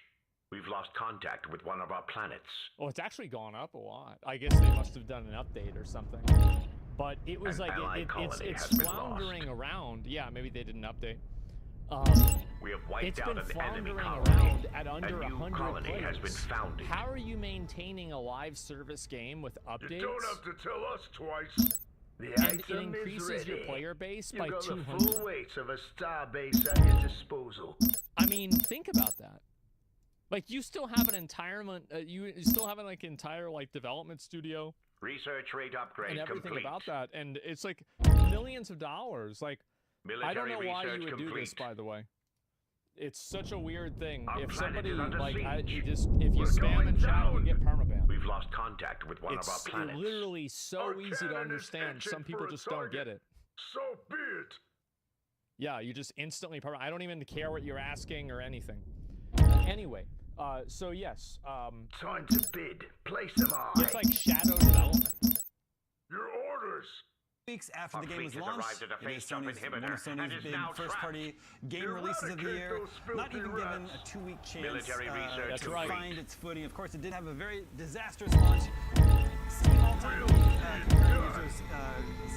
Speaker 3: We've lost contact with one of our planets.
Speaker 1: oh, it's actually gone up a lot. I guess they must have done an update or something. But it was
Speaker 3: An
Speaker 1: like,
Speaker 3: allied colony
Speaker 1: it's
Speaker 3: has been
Speaker 1: floundering
Speaker 3: lost.
Speaker 1: around. Yeah, maybe they did an update.
Speaker 3: We have wiped
Speaker 1: It's
Speaker 3: out
Speaker 1: been
Speaker 3: an enemy
Speaker 1: floundering
Speaker 3: colony.
Speaker 1: around at under
Speaker 3: A new
Speaker 1: 100
Speaker 3: colony
Speaker 1: players.
Speaker 3: has been founded.
Speaker 1: How are you maintaining a live service game with updates?
Speaker 4: You don't have to tell us twice.
Speaker 3: The
Speaker 1: And it increases your player base by 200.
Speaker 3: full weight of a starbase at your disposal.
Speaker 1: I mean, think about that. Like, you still have an entire, you still have an like entire like development studio
Speaker 3: Research rate upgrade
Speaker 1: and everything
Speaker 3: complete.
Speaker 1: about that, and it's like millions of dollars. Like,
Speaker 3: Military
Speaker 1: I don't know why you
Speaker 3: research
Speaker 1: would do this,
Speaker 3: complete.
Speaker 1: by the way. It's such a weird thing.
Speaker 3: Our
Speaker 1: If
Speaker 3: planet
Speaker 1: somebody
Speaker 3: is under
Speaker 1: like
Speaker 3: siege.
Speaker 1: if you
Speaker 4: We're
Speaker 1: spam
Speaker 4: going
Speaker 1: in chat, you
Speaker 4: down.
Speaker 1: get permaban.
Speaker 3: We've lost contact with one of our
Speaker 1: It's
Speaker 3: planets.
Speaker 1: literally so
Speaker 4: Our
Speaker 1: easy to
Speaker 4: cannon is
Speaker 1: understand.
Speaker 4: itching
Speaker 1: Some people
Speaker 4: for a
Speaker 1: just don't get
Speaker 4: target.
Speaker 1: it.
Speaker 4: So be it.
Speaker 1: Yeah, you just instantly I don't even care what you're asking or anything. Anyway, so yes,
Speaker 3: Time to bid. Place them on.
Speaker 1: it's like shadow development.
Speaker 4: Your orders.
Speaker 5: Weeks after
Speaker 3: Our
Speaker 5: the game
Speaker 3: fleet
Speaker 5: was
Speaker 3: has
Speaker 5: launched,
Speaker 3: arrived at a
Speaker 5: it is
Speaker 3: face jump
Speaker 5: Sony's, one
Speaker 3: inhibitor
Speaker 5: of
Speaker 3: and
Speaker 5: Sony's
Speaker 3: is
Speaker 5: big
Speaker 3: now
Speaker 5: first-party game releases of the year. Not even given a 2-week chance
Speaker 3: Military research
Speaker 5: to
Speaker 1: complete.
Speaker 5: find its footing. Of course, it did have a very disastrous launch. Steam all-time concurrent users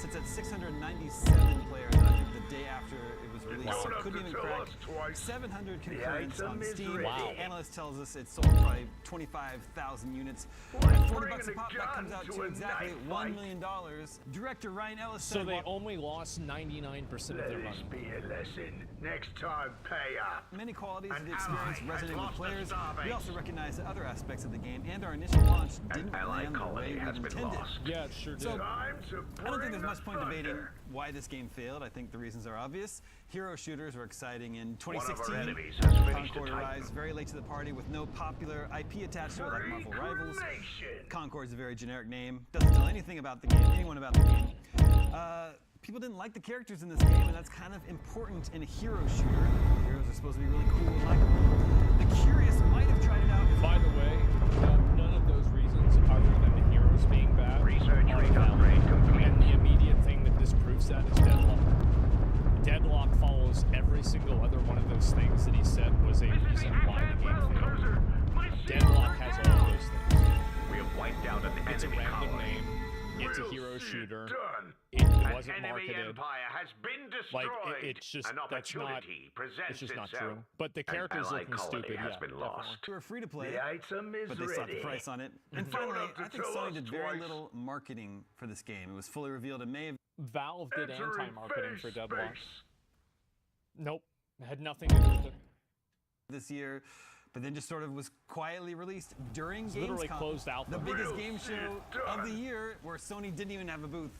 Speaker 5: sits at 697 players. I think the day after it was released, so it couldn't even crack 700 concurrents on Steam.
Speaker 3: Wow.
Speaker 5: Analyst tells us it sold probably 25,000 units. At 40 bucks a pop, that comes out to exactly $1 million. Director Ryan Ellis
Speaker 1: So
Speaker 5: said,
Speaker 1: they only lost 99% of their money.
Speaker 4: Be a lesson. Next time, pay up.
Speaker 5: many qualities of the
Speaker 3: An
Speaker 5: experience
Speaker 3: ally has
Speaker 5: resonate with
Speaker 3: lost a
Speaker 5: players.
Speaker 3: starbase.
Speaker 5: We also recognize that other aspects of the game and our initial launch didn't
Speaker 3: allied
Speaker 5: land the way
Speaker 3: colony
Speaker 5: we
Speaker 3: has been
Speaker 5: intended.
Speaker 3: lost.
Speaker 1: Yeah, it sure did.
Speaker 5: So,
Speaker 4: Time to
Speaker 5: I don't think
Speaker 4: bring
Speaker 5: there's
Speaker 4: the
Speaker 5: much point debating
Speaker 4: thunder.
Speaker 5: why this game failed. I think the reasons are obvious. Hero shooters were exciting in
Speaker 3: One of our
Speaker 5: 2016.
Speaker 3: enemies has finished
Speaker 5: Concord
Speaker 3: a Titan.
Speaker 5: arrives very late to the party with no popular IP attached to it like Marvel Rivals.
Speaker 4: Reclamation.
Speaker 5: Concord's a very generic name. Doesn't tell anything about the game, anyone about the game. People didn't like the characters in this game, and that's kind of important in a hero shooter. Heroes are supposed to be really cool and likable. The curious might have tried it out.
Speaker 1: By the way, none of those reasons, other than the heroes being bad,
Speaker 3: Research
Speaker 1: are
Speaker 3: rate
Speaker 1: valid.
Speaker 3: upgrade complete.
Speaker 1: And the immediate thing that this proves that is Deadlock. Deadlock follows every single other one of those things that he said was a reason why the game failed. Deadlock has all those things.
Speaker 3: We have wiped out an
Speaker 1: It's a
Speaker 3: enemy
Speaker 1: random
Speaker 3: colony.
Speaker 1: name. It's a
Speaker 4: We'll
Speaker 1: hero
Speaker 4: see it
Speaker 1: shooter.
Speaker 4: done.
Speaker 1: It
Speaker 3: An
Speaker 1: wasn't
Speaker 3: enemy
Speaker 1: marketed.
Speaker 3: empire has been
Speaker 1: Like
Speaker 3: destroyed.
Speaker 1: it's just
Speaker 3: An
Speaker 1: that's not.
Speaker 3: opportunity presents
Speaker 1: It's just not
Speaker 3: itself.
Speaker 1: true. But the
Speaker 3: An
Speaker 1: characters
Speaker 3: allied
Speaker 1: looking
Speaker 3: colony
Speaker 1: stupid.
Speaker 3: has
Speaker 1: Yeah,
Speaker 3: been
Speaker 1: definitely.
Speaker 3: lost.
Speaker 5: They were free to play,
Speaker 4: The item is
Speaker 5: but they slapped the
Speaker 4: ready.
Speaker 5: price on it. And
Speaker 4: don't
Speaker 5: finally,
Speaker 4: have to
Speaker 5: I think
Speaker 4: tell
Speaker 5: Sony
Speaker 4: us
Speaker 5: did very
Speaker 4: twice.
Speaker 5: little marketing for this game. It was fully revealed in May of
Speaker 1: Valve did
Speaker 4: Entering
Speaker 1: anti-marketing for
Speaker 4: phase
Speaker 1: Deadlock.
Speaker 4: space.
Speaker 1: Nope, it had nothing to do with it.
Speaker 5: this year, but then just sort of was quietly released during Gamescom.
Speaker 1: literally closed out
Speaker 5: the
Speaker 1: the-
Speaker 5: biggest
Speaker 4: We'll
Speaker 5: game
Speaker 4: see
Speaker 5: show
Speaker 4: it
Speaker 5: of the
Speaker 4: done.
Speaker 5: year, where Sony didn't even have a booth.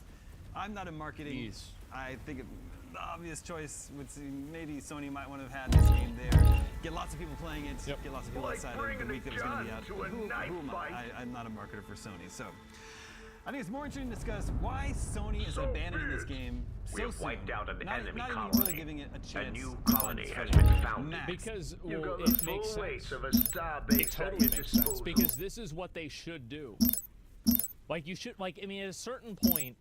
Speaker 5: I'm not in marketing.
Speaker 1: Jeez.
Speaker 5: I think the obvious choice would be maybe Sony might want to have had this game there. Get lots of people playing it.
Speaker 1: Yep.
Speaker 5: Get lots of people
Speaker 4: Like
Speaker 5: excited the
Speaker 4: bringing
Speaker 5: week
Speaker 4: a
Speaker 5: that was going to be
Speaker 4: gun
Speaker 5: out.
Speaker 4: to a
Speaker 5: Who
Speaker 4: knife
Speaker 5: am I?
Speaker 4: fight.
Speaker 5: I'm not a marketer for Sony, so. I think it's more interesting to discuss why Sony is
Speaker 4: So
Speaker 5: abandoning this
Speaker 4: weird.
Speaker 5: game
Speaker 3: We
Speaker 5: so
Speaker 3: have
Speaker 5: soon.
Speaker 3: wiped out an
Speaker 5: not
Speaker 3: enemy
Speaker 5: even
Speaker 3: colony.
Speaker 5: really giving it a chance.
Speaker 3: A new
Speaker 5: to
Speaker 3: colony
Speaker 5: find
Speaker 3: has
Speaker 5: footing.
Speaker 3: been founded.
Speaker 5: Max,
Speaker 1: Because
Speaker 4: You
Speaker 1: well,
Speaker 4: got the
Speaker 1: it makes
Speaker 4: full weight
Speaker 1: sense.
Speaker 4: of a starbase
Speaker 1: It totally
Speaker 4: at your
Speaker 1: makes
Speaker 4: disposal.
Speaker 1: sense because this is what they should do. Like you should, like I mean, at a certain point,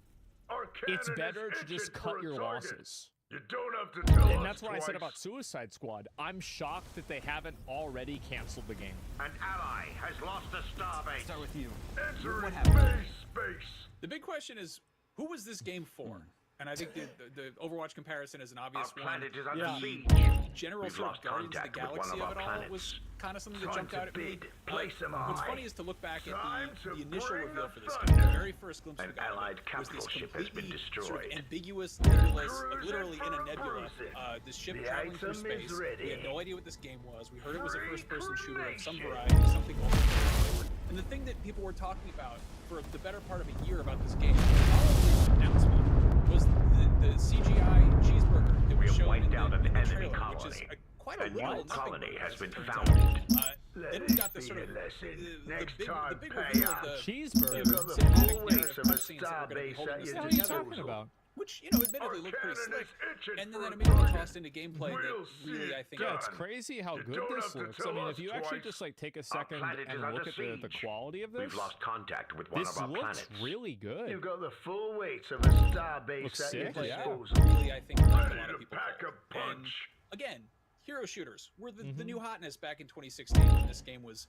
Speaker 4: Our
Speaker 1: it's
Speaker 4: cannon
Speaker 1: better
Speaker 4: is
Speaker 1: to just
Speaker 4: itching
Speaker 1: cut
Speaker 4: for a
Speaker 1: your
Speaker 4: target.
Speaker 1: losses.
Speaker 4: You don't have to tell us
Speaker 1: And that's what I said
Speaker 4: twice.
Speaker 1: about Suicide Squad. I'm shocked that they haven't already canceled the game.
Speaker 3: An ally has lost a starbase.
Speaker 5: start with you.
Speaker 4: Entering
Speaker 5: What happened?
Speaker 4: space.
Speaker 6: The big question is, who was this game for? And I think the Overwatch comparison is an
Speaker 3: Our
Speaker 6: obvious one.
Speaker 3: planet is under
Speaker 1: Yeah.
Speaker 3: siege.
Speaker 6: General
Speaker 3: We've
Speaker 6: sort
Speaker 3: lost
Speaker 6: of Guardians of the
Speaker 3: contact with one
Speaker 6: Galaxy
Speaker 3: of
Speaker 6: of it
Speaker 3: our
Speaker 6: all
Speaker 3: planets.
Speaker 6: was kind of something that
Speaker 4: Time
Speaker 6: jumped
Speaker 4: to
Speaker 6: out at me.
Speaker 4: bid. Place 'em
Speaker 6: What's
Speaker 4: high.
Speaker 6: funny is to look back
Speaker 4: Time
Speaker 6: at
Speaker 4: to
Speaker 6: the initial
Speaker 4: bring
Speaker 6: reveal
Speaker 4: the
Speaker 6: for this
Speaker 4: thunder.
Speaker 6: game. The very first glimpse
Speaker 3: An
Speaker 6: we got of
Speaker 3: allied
Speaker 6: it was
Speaker 3: capital
Speaker 6: this
Speaker 3: ship has been
Speaker 6: completely sort
Speaker 3: destroyed.
Speaker 6: of ambiguous, nebulous,
Speaker 4: cruising
Speaker 6: literally in a
Speaker 4: for a
Speaker 6: nebula.
Speaker 4: bruising.
Speaker 6: This ship
Speaker 4: The
Speaker 6: traveling through
Speaker 4: item is
Speaker 6: space. We
Speaker 4: ready.
Speaker 6: had no idea what this game was. We heard it was a first-person shooter of some
Speaker 4: Reclamation.
Speaker 6: variety, something open. And the thing that people were talking about for the better part of a year about this game, probably the announcement, was the CGI cheeseburger that
Speaker 3: We
Speaker 6: was
Speaker 3: have
Speaker 6: shown
Speaker 3: wiped
Speaker 6: in
Speaker 3: out an
Speaker 6: the
Speaker 3: enemy
Speaker 6: trailer, which is
Speaker 3: colony.
Speaker 6: quite a
Speaker 3: A
Speaker 6: little
Speaker 3: new
Speaker 6: nothing
Speaker 3: colony
Speaker 6: burger,
Speaker 3: has
Speaker 6: as
Speaker 3: been
Speaker 6: it turns
Speaker 3: founded.
Speaker 6: out.
Speaker 4: Let
Speaker 6: Then
Speaker 4: it
Speaker 6: we got the
Speaker 4: be
Speaker 6: sort
Speaker 4: a
Speaker 6: of
Speaker 4: lesson. Next
Speaker 6: the
Speaker 4: time,
Speaker 6: big
Speaker 4: pay
Speaker 6: reveal
Speaker 4: up.
Speaker 6: of the
Speaker 1: Cheeseburger.
Speaker 4: You got the
Speaker 6: cinematic
Speaker 4: full weight
Speaker 6: narrative
Speaker 4: of a
Speaker 6: cutscenes that we're going to be
Speaker 4: starbase
Speaker 6: holding
Speaker 4: at
Speaker 6: this
Speaker 4: your
Speaker 1: What
Speaker 6: thing
Speaker 1: are you
Speaker 6: together.
Speaker 1: talking about?
Speaker 6: Which, admittedly
Speaker 4: Our
Speaker 6: looked pretty
Speaker 4: cannon
Speaker 6: slick.
Speaker 4: is itching
Speaker 6: And then
Speaker 4: for
Speaker 6: that
Speaker 4: a
Speaker 6: immediately
Speaker 4: target.
Speaker 6: tossed into gameplay
Speaker 4: We'll
Speaker 6: that
Speaker 4: see
Speaker 6: really,
Speaker 4: it
Speaker 6: I think,
Speaker 1: Yeah, it's
Speaker 4: done.
Speaker 1: crazy how
Speaker 4: You
Speaker 1: good
Speaker 4: don't
Speaker 1: this
Speaker 4: have to
Speaker 1: looks. I
Speaker 4: tell
Speaker 1: mean,
Speaker 4: us
Speaker 1: if you actually
Speaker 4: twice.
Speaker 1: just like take a
Speaker 3: Our
Speaker 1: second
Speaker 3: planet is
Speaker 1: and
Speaker 3: under
Speaker 1: look at the
Speaker 3: siege.
Speaker 1: quality of this,
Speaker 3: We've lost contact with one
Speaker 1: this
Speaker 3: of our
Speaker 1: looks
Speaker 3: planets.
Speaker 1: really good.
Speaker 4: You got the full weight of a starbase
Speaker 1: Looks
Speaker 4: at your
Speaker 1: sick.
Speaker 6: play out
Speaker 4: disposal.
Speaker 6: really, I think, like a
Speaker 4: Ready
Speaker 6: lot
Speaker 4: to
Speaker 6: of people
Speaker 4: pack
Speaker 6: call
Speaker 4: a
Speaker 6: it. And
Speaker 4: punch.
Speaker 6: again, hero shooters were the
Speaker 1: Mm-hmm.
Speaker 6: new hotness back in 2016 when this game was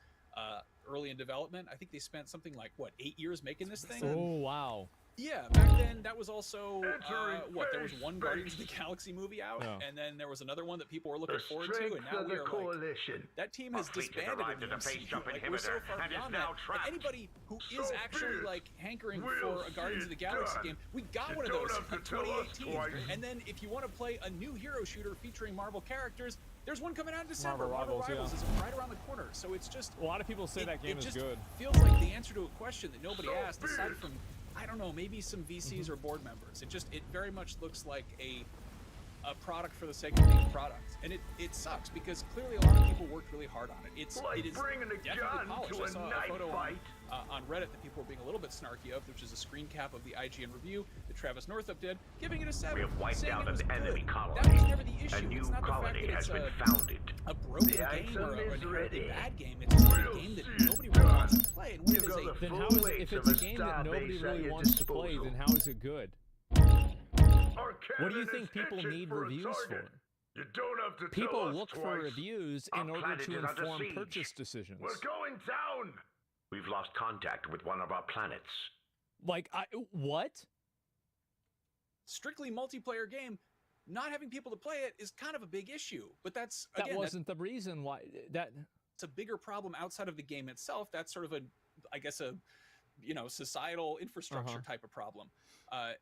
Speaker 6: early in development. I think they spent something like, what, 8 years making this thing?
Speaker 1: Oh wow.
Speaker 6: Yeah, back then that was also
Speaker 4: Entering
Speaker 6: there was one
Speaker 4: phase
Speaker 6: Guardians of the
Speaker 4: space.
Speaker 6: Galaxy movie out,
Speaker 1: Yeah.
Speaker 6: and then there was another one that people were looking
Speaker 4: The
Speaker 6: forward to,
Speaker 4: strength
Speaker 6: and now
Speaker 4: of
Speaker 6: we
Speaker 4: the
Speaker 6: are like,
Speaker 4: coalition.
Speaker 6: that team
Speaker 3: Our
Speaker 6: has
Speaker 3: fleet has
Speaker 6: disbanded
Speaker 3: arrived
Speaker 6: in the
Speaker 3: at a face
Speaker 6: MCU.
Speaker 3: jump
Speaker 6: Like, we're so
Speaker 3: inhibitor
Speaker 6: far
Speaker 3: and is
Speaker 6: beyond
Speaker 3: now
Speaker 6: that. And
Speaker 3: trapped.
Speaker 6: anybody who
Speaker 4: So
Speaker 6: is
Speaker 4: be
Speaker 6: actually
Speaker 4: it.
Speaker 6: like hankering
Speaker 4: We'll
Speaker 6: for a
Speaker 4: see
Speaker 6: Guardians of the
Speaker 4: it
Speaker 6: Galaxy
Speaker 4: done.
Speaker 6: game, we got
Speaker 4: You
Speaker 6: one of
Speaker 4: don't
Speaker 6: those
Speaker 4: have
Speaker 6: in
Speaker 4: to tell us
Speaker 6: 2018.
Speaker 4: twice.
Speaker 6: And then if you want to play a new hero shooter featuring Marvel characters, there's one coming out in December.
Speaker 1: Marvel Rivals,
Speaker 6: is right around the corner. So it's just
Speaker 1: A lot of people say that game is
Speaker 6: just
Speaker 1: good.
Speaker 6: feels like the answer to a question that nobody
Speaker 4: So
Speaker 6: asked,
Speaker 4: be
Speaker 6: aside
Speaker 4: it.
Speaker 6: from, I don't know, maybe some VCs or board members. It very much looks like a product for the sake of being a product, and it sucks because clearly a lot of people worked really hard on it.
Speaker 4: Like
Speaker 6: it is
Speaker 4: bringing a
Speaker 6: definitely
Speaker 4: gun
Speaker 6: polished.
Speaker 4: to
Speaker 6: I
Speaker 4: a
Speaker 6: saw
Speaker 4: knife
Speaker 6: a photo
Speaker 4: fight.
Speaker 6: on Reddit that people were being a little bit snarky of, which is a screen cap of the IGN review that Travis Northup did, giving it a 7.
Speaker 3: We have wiped
Speaker 6: saying
Speaker 3: out
Speaker 6: it
Speaker 3: an
Speaker 6: was
Speaker 3: enemy
Speaker 6: good.
Speaker 3: colony.
Speaker 6: That was never the issue.
Speaker 3: A new
Speaker 6: it's not the fact
Speaker 3: colony
Speaker 6: that
Speaker 3: has
Speaker 6: it's
Speaker 3: been
Speaker 6: a,
Speaker 3: founded.
Speaker 6: a broken
Speaker 4: The
Speaker 6: game
Speaker 4: item
Speaker 6: or
Speaker 4: is
Speaker 6: an inherently
Speaker 4: ready.
Speaker 6: bad game. It's just a
Speaker 4: We'll
Speaker 6: game that
Speaker 4: see
Speaker 6: nobody
Speaker 4: it
Speaker 6: really wants
Speaker 4: done.
Speaker 6: to play. And when
Speaker 4: You
Speaker 6: it is
Speaker 4: got
Speaker 6: a
Speaker 4: the
Speaker 1: Then
Speaker 4: full
Speaker 1: how is
Speaker 4: weight
Speaker 1: if
Speaker 4: of
Speaker 1: it's a game that
Speaker 4: starbase
Speaker 1: nobody
Speaker 4: at
Speaker 1: really
Speaker 4: your
Speaker 1: wants to play?
Speaker 4: disposal.
Speaker 1: Then how is it good? What do you
Speaker 4: cannon
Speaker 1: think
Speaker 4: is
Speaker 1: people
Speaker 4: itching
Speaker 1: need
Speaker 4: for a
Speaker 1: reviews
Speaker 4: target.
Speaker 1: for?
Speaker 4: You don't have to tell
Speaker 1: People
Speaker 4: us
Speaker 1: look
Speaker 4: twice.
Speaker 1: for reviews in
Speaker 3: Our
Speaker 1: order
Speaker 3: planet
Speaker 1: to
Speaker 3: is under
Speaker 1: inform
Speaker 3: siege.
Speaker 1: purchase decisions.
Speaker 4: We're going down.
Speaker 3: We've lost contact with one of our planets.
Speaker 1: Like, what?
Speaker 6: Strictly multiplayer game, not having people to play it is kind of a big issue. But that's
Speaker 1: That
Speaker 6: again,
Speaker 1: wasn't the reason why. That's
Speaker 6: a bigger problem outside of the game itself. That's sort of I guess a societal infrastructure type of problem. And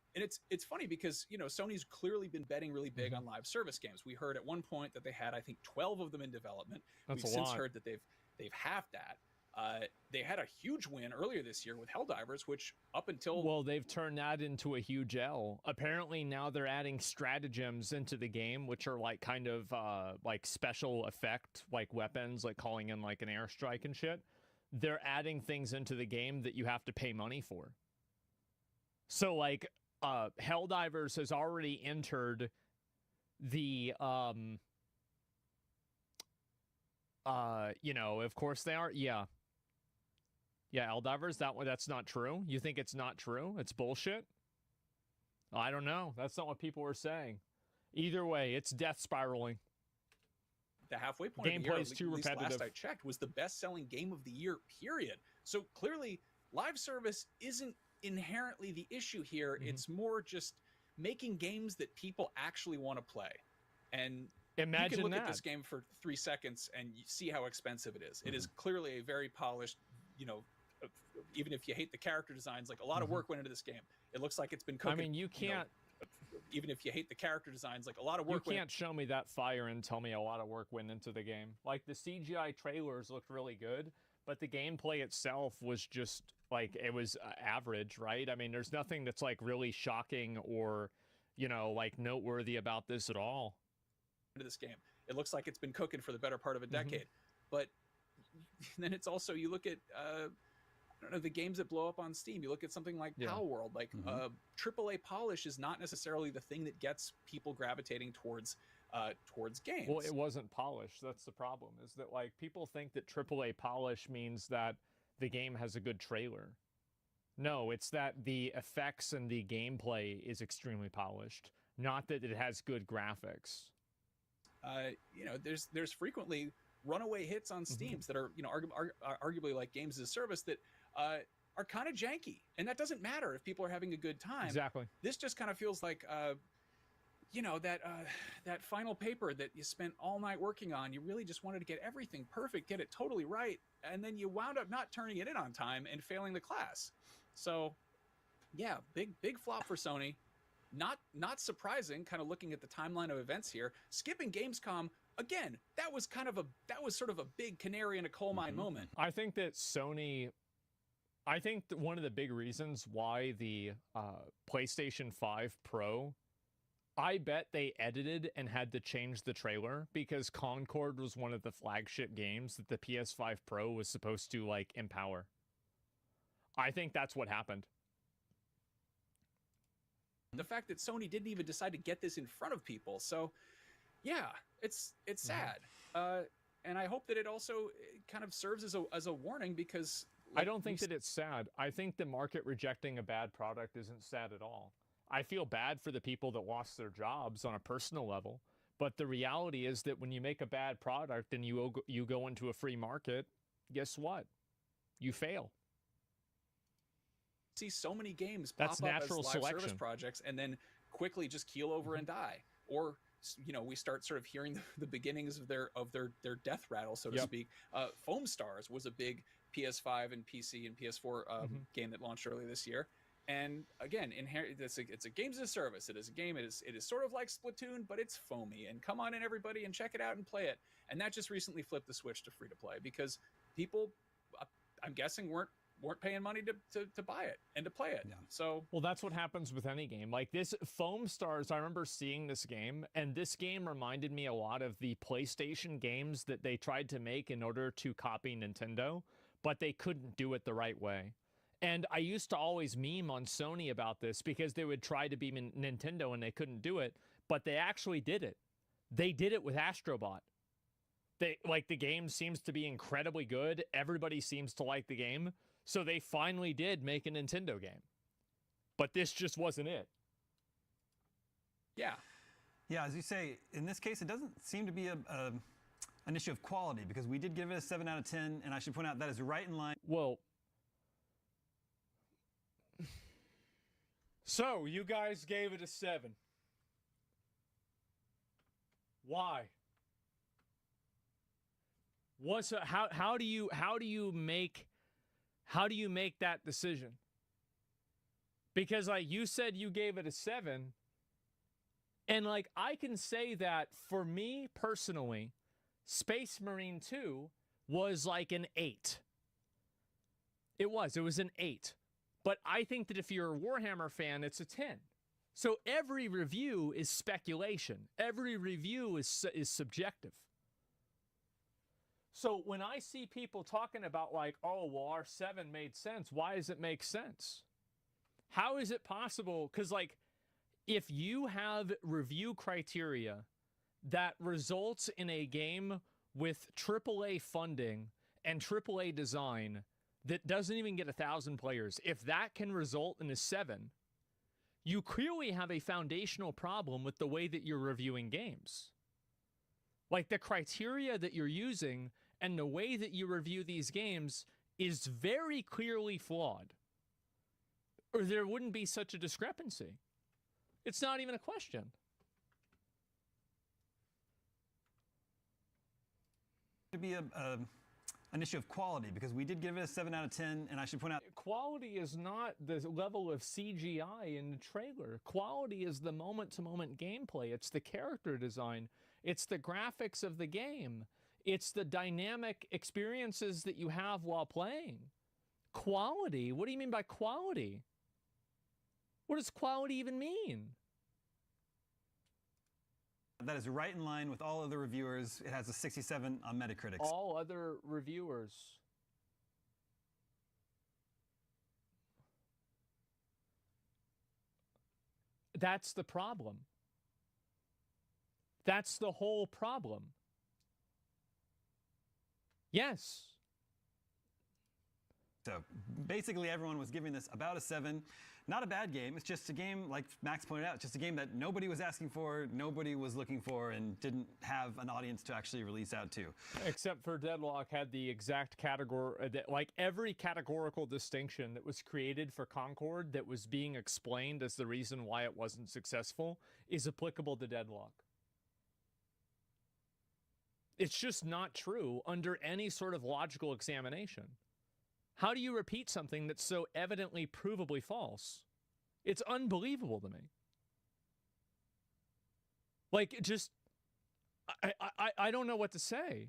Speaker 6: it's funny because Sony's clearly been betting really big on live service games. We heard at one point that they had, I think, 12 of them in development.
Speaker 1: That's
Speaker 6: We've
Speaker 1: a
Speaker 6: since
Speaker 1: lot.
Speaker 6: heard that they've halved that. They had a huge win earlier this year with Helldivers, which up until
Speaker 1: Well, they've turned that into a huge L. Apparently now they're adding stratagems into the game, which are like kind of like special effect, like weapons, like calling in like an airstrike and shit. They're adding things into the game that you have to pay money for. So like Helldivers has already entered the of course they are. Yeah, Helldivers, that's not true. You think it's not true? It's bullshit? I don't know. That's not what people were saying. Either way, it's death spiraling.
Speaker 6: the halfway point of the year,
Speaker 1: Gameplay's too
Speaker 6: at least
Speaker 1: repetitive.
Speaker 6: last I checked, was the best-selling game of the year, period. So clearly, live service isn't inherently the issue here.
Speaker 1: Mm-hmm.
Speaker 6: It's more just making games that people actually want to play. And
Speaker 1: Imagine
Speaker 6: you can look
Speaker 1: that.
Speaker 6: at this game for 3 seconds and you see how expensive it is.
Speaker 1: Mm-hmm.
Speaker 6: It is clearly a very polished, even if you hate the character designs, like a lot of work went into this game. It looks like it's been cooking.
Speaker 1: I mean, you can't.
Speaker 6: Even if you hate the character designs, like a lot of
Speaker 1: You
Speaker 6: work went.
Speaker 1: can't show me that fire and tell me a lot of work went into the game. Like, the CGI trailers looked really good, but the gameplay itself was just, like, it was average, right? I mean, there's nothing that's, like, really shocking or, like, noteworthy about this at all.
Speaker 6: Into this game, it looks like it's been cooking for the better part of a decade. But then it's also, you look at I don't know, the games that blow up on Steam. You look at something like Pal World, like AAA polish is not necessarily the thing that gets people gravitating towards games.
Speaker 1: Well, it wasn't polished. That's the problem, is that, like, people think that AAA polish means that the game has a good trailer. No, it's that the effects and the gameplay is extremely polished, not that it has good graphics.
Speaker 6: There's frequently runaway hits on Steams that are, arguably like games as a service that are kind of janky, and that doesn't matter if people are having a good time.
Speaker 1: Exactly.
Speaker 6: This just kind of feels like, that final paper that you spent all night working on. You really just wanted to get everything perfect, get it totally right, and then you wound up not turning it in on time and failing the class. So, yeah, big flop for Sony. Not surprising, kind of looking at the timeline of events here. Skipping Gamescom again. That was sort of a big canary in a coal mine moment.
Speaker 1: I think that Sony. I think that one of the big reasons why the PlayStation 5 Pro, I bet they edited and had to change the trailer because Concord was one of the flagship games that the PS5 Pro was supposed to, like, empower. I think that's what happened.
Speaker 6: The fact that Sony didn't even decide to get this in front of people. So, yeah, it's sad. And I hope that it also kind of serves as a warning, because
Speaker 1: I don't think that it's sad. I think the market rejecting a bad product isn't sad at all. I feel bad for the people that lost their jobs on a personal level, but the reality is that when you make a bad product and you go into a free market, guess what? You fail.
Speaker 6: See so many games
Speaker 1: That's
Speaker 6: pop up
Speaker 1: natural
Speaker 6: as live
Speaker 1: selection.
Speaker 6: service projects and then quickly just keel over and die, or we start sort of hearing the beginnings of their death rattle, so to speak. Foam Stars was a big PS5 and PC and PS4 game that launched earlier this year, and again, it's a games as a service. It is a game. It is sort of like Splatoon, but it's foamy. And come on in, everybody, and check it out and play it. And that just recently flipped the switch to free to play because people, I'm guessing, weren't paying money to buy it and to play it. Yeah. So,
Speaker 1: well, that's what happens with any game. Like this Foam Stars, I remember seeing this game, and this game reminded me a lot of the PlayStation games that they tried to make in order to copy Nintendo, but they couldn't do it the right way. And I used to always meme on Sony about this because they would try to be Nintendo and they couldn't do it, but they actually did it. They did it with Astrobot. The game seems to be incredibly good. Everybody seems to like the game. So they finally did make a Nintendo game. But this just wasn't it.
Speaker 6: Yeah.
Speaker 5: Yeah, as you say, in this case, it doesn't seem to be an issue of quality, because we did give it a 7 out of 10, and I should point out that is right in line.
Speaker 1: Well, so you guys gave it a 7. Why? How do you make that decision? Because like you said, you gave it a 7, and like I can say that for me personally, Space Marine 2 was like an 8. It was an 8. But I think that if you're a Warhammer fan, it's a 10. So every review is speculation. Every review is subjective. So when I see people talking about like, oh, well, our 7 made sense, why does it make sense? How is it possible? Because like, if you have review criteria that results in a game with AAA funding and AAA design that doesn't even get 1,000 players, if that can result in a 7, you clearly have a foundational problem with the way that you're reviewing games. Like the criteria that you're using and the way that you review these games is very clearly flawed, or there wouldn't be such a discrepancy. It's not even a question.
Speaker 5: To be an issue of quality, because we did give it a 7 out of 10, and I should point out
Speaker 1: quality is not the level of CGI in the trailer. Quality is the moment-to-moment gameplay. It's the character design. It's the graphics of the game. It's the dynamic experiences that you have while playing. Quality? What do you mean by quality? What does quality even mean?
Speaker 5: that is right in line with all other reviewers. It has a 67 on Metacritic.
Speaker 1: All other reviewers. That's the problem. That's the whole problem. Yes.
Speaker 5: So basically everyone was giving this about a 7. Not a bad game. It's just a game, like Max pointed out, just a game that nobody was asking for, nobody was looking for, and didn't have an audience to actually release out to.
Speaker 1: Except for Deadlock had the exact category, like every categorical distinction that was created for Concord that was being explained as the reason why it wasn't successful is applicable to Deadlock. It's just not true under any sort of logical examination. How do you repeat something that's so evidently provably false? It's unbelievable to me. Like, it just, I don't know what to say.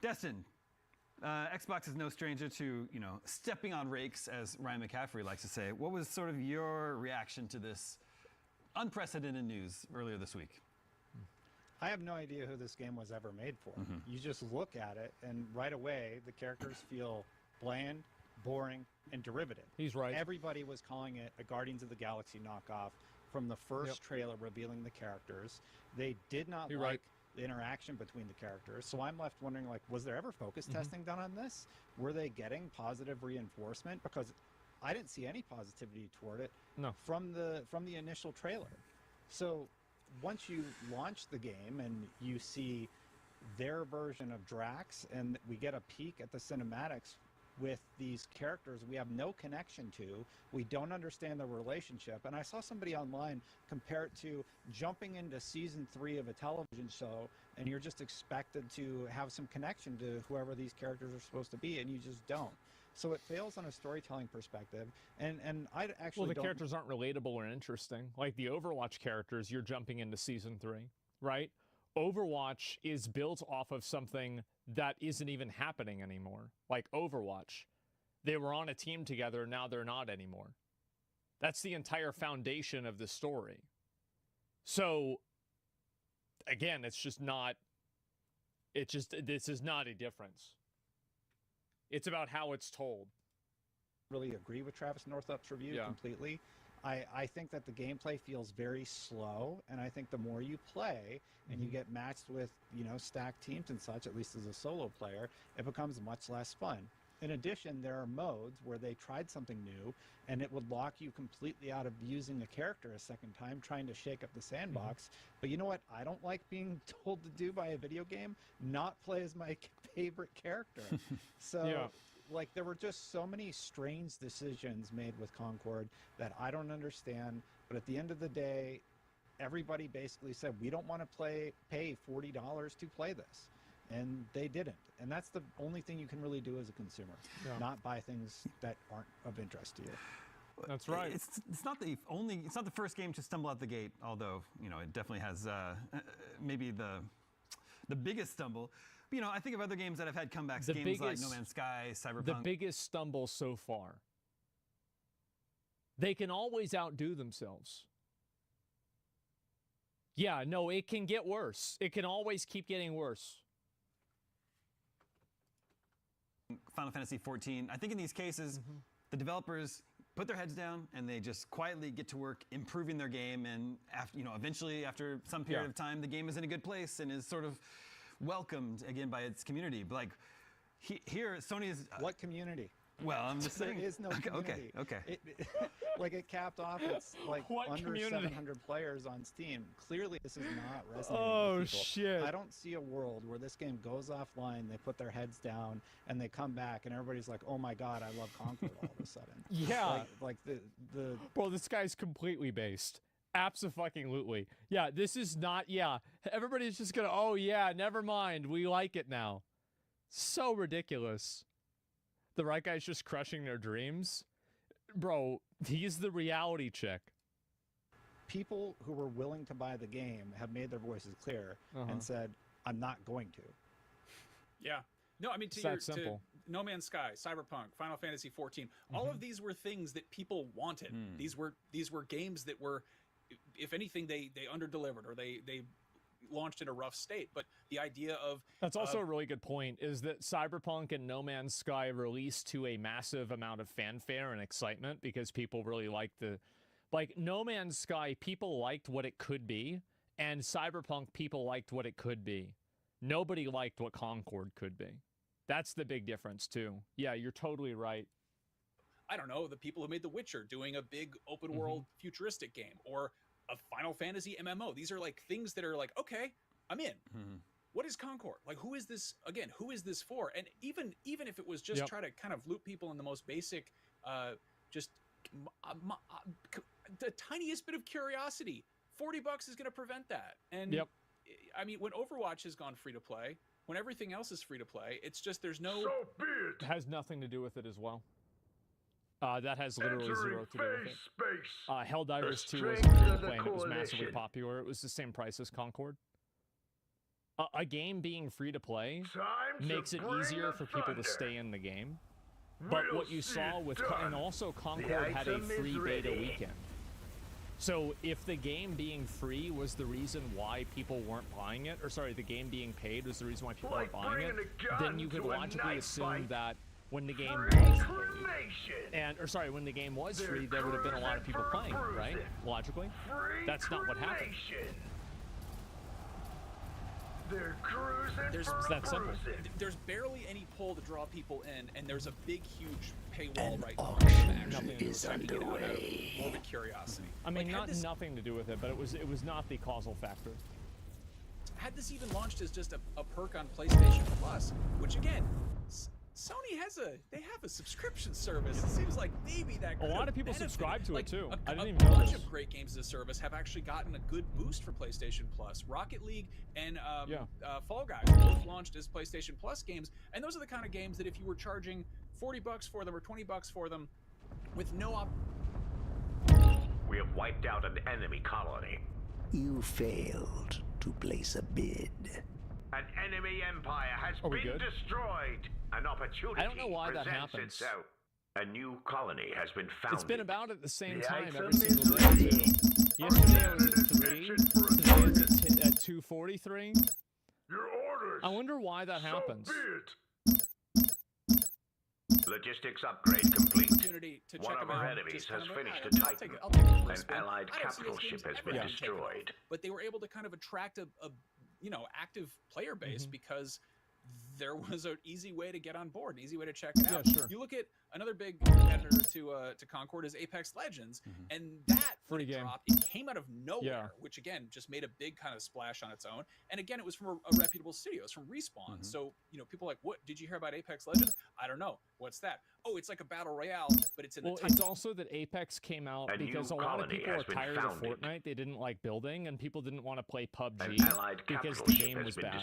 Speaker 5: Destin, Xbox is no stranger to, stepping on rakes, as Ryan McCaffrey likes to say. What was sort of your reaction to this unprecedented news earlier this week?
Speaker 7: I have no idea who this game was ever made for. You just look at it, and right away, the characters feel bland, boring, and derivative.
Speaker 1: He's right.
Speaker 7: Everybody was calling it a Guardians of the Galaxy knockoff from the first trailer revealing the characters. They did not like the interaction between the characters. So I'm left wondering, was there ever focus testing done on this? Were they getting positive reinforcement? Because I didn't see any positivity toward it from the initial trailer. So once you launch the game and you see their version of Drax, and we get a peek at the cinematics with these characters we have no connection to, we don't understand their relationship. And I saw somebody online compare it to jumping into season 3 of a television show, and you're just expected to have some connection to whoever these characters are supposed to be, and you just don't. So it fails on a storytelling perspective, and I actually
Speaker 1: Well, the characters aren't relatable or interesting. Like the Overwatch characters, you're jumping into season 3, right? Overwatch is built off of something that isn't even happening anymore. Like Overwatch, they were on a team together, now they're not anymore. That's the entire foundation of the story. So, again, it's just not, this is not a difference. It's about how it's told.
Speaker 7: Really agree with Travis Northup's review completely. I think that the gameplay feels very slow, and I think the more you play and you get matched with, stacked teams and such, at least as a solo player, it becomes much less fun. In addition, there are modes where they tried something new and it would lock you completely out of using a character a second time, trying to shake up the sandbox. But you know what I don't like being told to do by a video game? Not play as my favorite character. So like there were just so many strange decisions made with Concord that I don't understand. But at the end of the day, everybody basically said, we don't want to pay $40 to play this. And they didn't. And that's the only thing you can really do as a consumer, not buy things that aren't of interest to you.
Speaker 1: That's right.
Speaker 5: It's not the first game to stumble out the gate, although, you know, it definitely has maybe the biggest stumble. But, you know, I think of other games that have had comebacks, games like No Man's Sky, Cyberpunk.
Speaker 1: The biggest stumble so far. They can always outdo themselves. Yeah, no, it can get worse. It can always keep getting worse.
Speaker 5: Final Fantasy 14. I think in these cases, the developers put their heads down and they just quietly get to work improving their game. And after, you know, eventually, after some period of time, the game is in a good place and is sort of welcomed again by its community. But like here, Sony is
Speaker 7: what community?
Speaker 5: Well, I'm just saying.
Speaker 7: There is no community.
Speaker 5: Okay.
Speaker 7: Like it capped off, it's like under 700 players on Steam. Clearly, this is not resonating with people.
Speaker 1: Shit.
Speaker 7: I don't see a world where this game goes offline, they put their heads down, and they come back, and everybody's like, oh my god, I love Concord all of a sudden.
Speaker 1: Yeah.
Speaker 7: Like the
Speaker 1: Bro, this guy's completely based. Abso-fucking-lutely. Yeah, this is not, everybody's just gonna, oh yeah, never mind, we like it now. So ridiculous. The right guy's just crushing their dreams. Bro, he's the reality check.
Speaker 7: People who were willing to buy the game have made their voices clear and said, I'm not going to.
Speaker 6: Yeah. No, I mean, to No Man's Sky, Cyberpunk, Final Fantasy 14, all of these were things that people wanted. These were games that were, if anything, they underdelivered, or they launched in a rough state. But the idea of
Speaker 1: that's also a really good point, is that Cyberpunk and No Man's Sky released to a massive amount of fanfare and excitement because people really liked No Man's Sky, people liked what it could be, and Cyberpunk, people liked what it could be. Nobody liked what Concord could be. That's the big difference too. Yeah, you're totally right.
Speaker 6: I don't know, the people who made The Witcher doing a big open world futuristic game, or a Final Fantasy MMO. These are like things that are like, okay, I'm in. What is Concord? Like, who is this, again, who is this for? And even if it was just try to kind of loop people in the most basic, just the tiniest bit of curiosity, $40 is going to prevent that. And I mean, when Overwatch has gone free to play, when everything else is free to play, it's just, there's no...
Speaker 4: So be it.
Speaker 1: It has nothing to do with it as well. That has literally zero to do with it. Helldivers 2 was free to play and it was massively popular. It was the same price as Concord. A game being free to play makes it easier for people to stay in the game. But what you saw with... And also Concord had a free beta weekend. So if the game being free was the reason why people weren't buying it, or sorry, the game being paid was the reason why people weren't buying it, then you could logically assume that when the game was free, when the game was free, there would have been a lot of people playing it, right? Logically. That's not what happened.
Speaker 6: It's that simple. There's barely any pull to draw people in, and there's a big, huge paywall right now.
Speaker 8: Auction is underway.
Speaker 6: Morbid curiosity.
Speaker 1: I mean, nothing to do with it, but it was not the causal factor.
Speaker 6: Had this even launched as just a perk on PlayStation Plus, which again, Sony has they have a subscription service. It seems like maybe that
Speaker 1: a lot of people subscribe to it too. I didn't even
Speaker 6: know. A bunch
Speaker 1: this.
Speaker 6: of great games as a service have actually gotten a good boost for PlayStation Plus. Rocket League and Fall Guys both launched as PlayStation Plus games, and those are the kind of games that if you were charging $40 for them or $20 for them, with no
Speaker 3: we have wiped out an enemy colony.
Speaker 8: You failed to place a bid.
Speaker 3: An enemy empire has been destroyed. An opportunity
Speaker 1: I don't know why that happens.
Speaker 3: Itself. A new colony has been founded.
Speaker 1: It's been about at the same time every single day. Yesterday it was at 3. Today it's at 2:43.
Speaker 4: Your orders.
Speaker 1: I wonder why that happens.
Speaker 3: Logistics upgrade complete.
Speaker 6: Opportunity to
Speaker 3: One
Speaker 6: check
Speaker 3: of
Speaker 6: them
Speaker 3: our
Speaker 6: out.
Speaker 3: enemies
Speaker 6: Just
Speaker 3: has
Speaker 6: kind of,
Speaker 3: finished a
Speaker 6: I'll
Speaker 3: Titan.
Speaker 6: take it
Speaker 3: An allied capital ship has been destroyed.
Speaker 6: But they were able to kind of attract a active player base because there was an easy way to get on board, an easy way to check it out.
Speaker 1: Yeah, sure.
Speaker 6: You look at another big competitor to Concord is Apex Legends, and that when it dropped, it came out of nowhere, which again just made a big kind of splash on its own. And again, it was from a reputable studio, it's from Respawn. So you know, people are like, what did you hear about Apex Legends? I don't know. What's that? Oh, it's like a battle royale, but it's in the
Speaker 1: it's also that Apex came out because a lot of people are tired of Fortnite. They didn't like building, and people didn't want to play PUBG because the game was bad.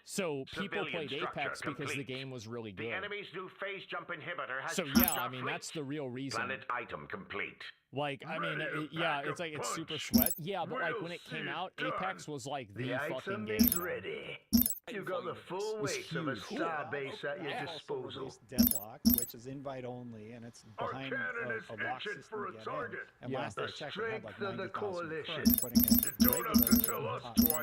Speaker 1: So people played Apex because the game was really good.
Speaker 3: The enemy's new phase jump inhibitor has
Speaker 1: so yeah, I mean that's the real reason.
Speaker 3: Planet item complete.
Speaker 1: Like, I mean, yeah, it's like it's super sweat. Yeah, but like when it came out, Apex was like the fucking game.
Speaker 4: Ready. You got the full weight of a starbase at your disposal.
Speaker 7: Deadlock, which is invite only, and it's behind a lock system to get in. And last I checked, it had like 90,000 putting in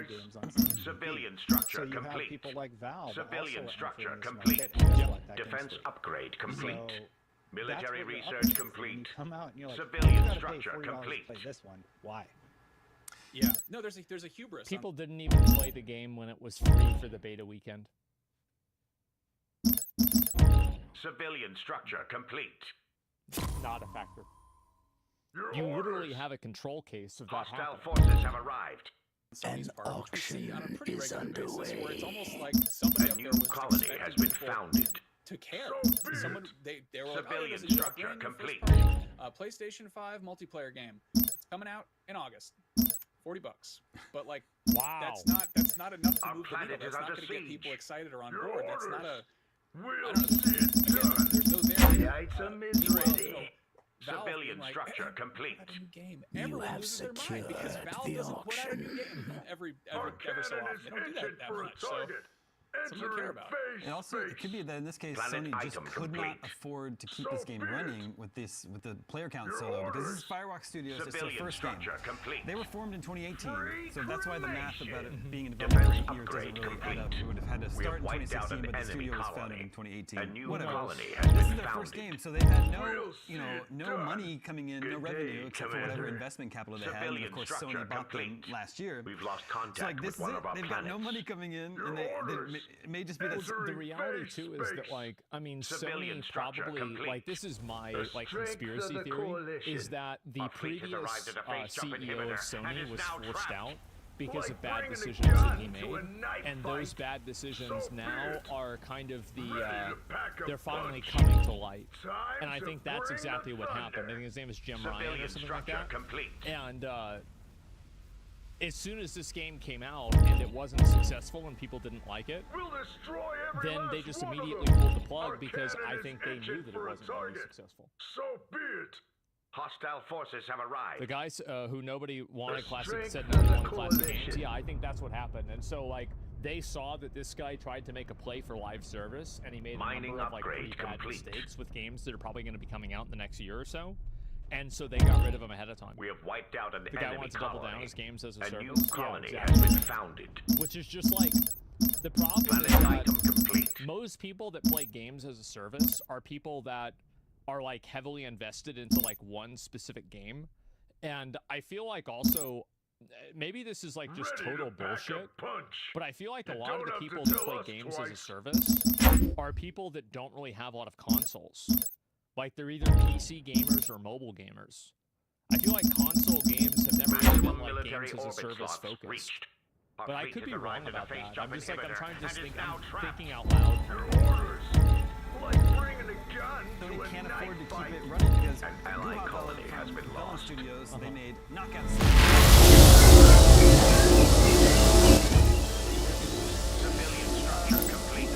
Speaker 7: games on Steam.
Speaker 3: Civilian structure
Speaker 7: so you
Speaker 3: complete.
Speaker 7: Have people like Valve
Speaker 3: Civilian
Speaker 7: also
Speaker 3: structure
Speaker 7: entering
Speaker 3: complete.
Speaker 7: Like
Speaker 3: Defense upgrade complete.
Speaker 7: So
Speaker 3: military research complete.
Speaker 7: You come out and you're like,
Speaker 3: civilian structure complete.
Speaker 7: To play this one. Why?
Speaker 6: Yeah, no, there's a hubris.
Speaker 1: People didn't even play the game when it was free for the beta weekend.
Speaker 3: Civilian structure complete.
Speaker 1: Not a factor. You literally have a control case of that
Speaker 3: Hostile
Speaker 1: happening.
Speaker 3: forces have arrived.
Speaker 6: Sony's part, which we see on a pretty
Speaker 8: is
Speaker 6: regular basis,
Speaker 8: underway.
Speaker 6: where it's almost like somebody up there was
Speaker 3: colony has been founded.
Speaker 6: To care. Someone they were like,
Speaker 3: Civilian
Speaker 6: oh,
Speaker 3: structure complete.
Speaker 6: PlayStation 5 multiplayer game. It's coming out in August. $40. But like,
Speaker 1: wow,
Speaker 6: that's not enough to move the needle. That's not going to get people excited or on board. That's not a. There's no there.
Speaker 4: The item is ready.
Speaker 3: Civilian structure complete.
Speaker 6: Game. Everyone loses their mind because Valve doesn't put out a new game every so often. They don't do that much. So something to care about.
Speaker 5: And also, it could be that in this case, Sony just could not afford to keep this game running with the player count solo, because this is Firewalk Studios, it's their first game. They were formed in 2018, so that's why the math about it being in development for 8 years doesn't really add up. It would have had to start in 2016, but the studio was founded in 2018. Whatever. This is their first game, so they've had no money coming in, no revenue, except for whatever investment capital they had. And of course, Sony bought them last year.
Speaker 3: We've lost contact
Speaker 5: so like this
Speaker 3: with
Speaker 5: is
Speaker 3: one
Speaker 5: it.
Speaker 3: of our
Speaker 5: They've got no money coming in, and it may just be that
Speaker 1: the reality too is that, like, I mean, Sony probably, like, this is my like conspiracy theory, is that the previous CEO of Sony was forced out because of bad decisions that he made, and those bad decisions now are kind of they're finally coming to light, and I think that's exactly what happened. I think his name is Jim Ryan or something like that, and as soon as this game came out and it wasn't successful and people didn't like it, then they just immediately pulled the plug because I think they knew that it wasn't going to be successful.
Speaker 4: So be it.
Speaker 3: Hostile forces have arrived.
Speaker 1: The guys who nobody wanted classic said nobody wanted classic games. Yeah, I think that's what happened. And so, like, they saw that this guy tried to make a play for live service, and he made a number of like pretty bad mistakes with games that are probably going to be coming out in the next year or so. And so they got rid of him ahead of time.
Speaker 3: We have wiped out an
Speaker 1: the guy wants to double down his games as a service.
Speaker 3: New colony has been founded.
Speaker 1: Which is just like, the problem is that most people that play games as a service are people that are like heavily invested into like one specific game. And I feel like also, maybe this is like just total bullshit, but I feel like a lot of the people that play games as a service are people that don't really have a lot of consoles. Like, they're either PC gamers or mobile gamers. I feel like console games have never really been like games as a service focused. But I could be wrong about that. I'm just like, I'm trying to just think, I'm thinking out loud.
Speaker 5: Sony can't afford to keep it running because Guha Studios, they made Knockout
Speaker 3: Civilian structure complete.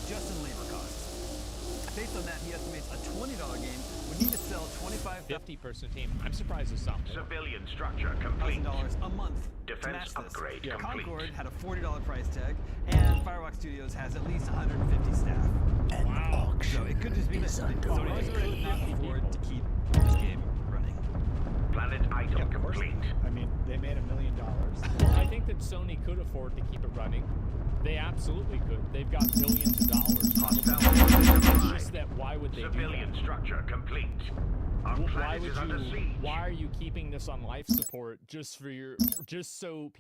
Speaker 5: Just in labor costs. Based on that, he estimates a $20 game would need to sell
Speaker 1: 50-person team. I'm surprised it's not more.
Speaker 3: Civilian structure complete.
Speaker 5: $1,000 a month.
Speaker 3: Defense upgrade complete.
Speaker 5: Concord had a $40 price tag, and Firewalk Studios has at least 150 staff.
Speaker 8: Wow.
Speaker 5: So it could just be that Sony could not afford to keep this game running.
Speaker 3: Planet item complete.
Speaker 7: I mean, they made $1 million.
Speaker 1: Well, I think that Sony could afford to keep it running. They absolutely could. They've got billions of dollars. It's just that why would they
Speaker 3: Civilian
Speaker 1: do that?
Speaker 3: structure complete. Our
Speaker 1: Why
Speaker 3: planet
Speaker 1: would
Speaker 3: is under
Speaker 1: you?
Speaker 3: siege.
Speaker 1: Why are you keeping this on life support just so people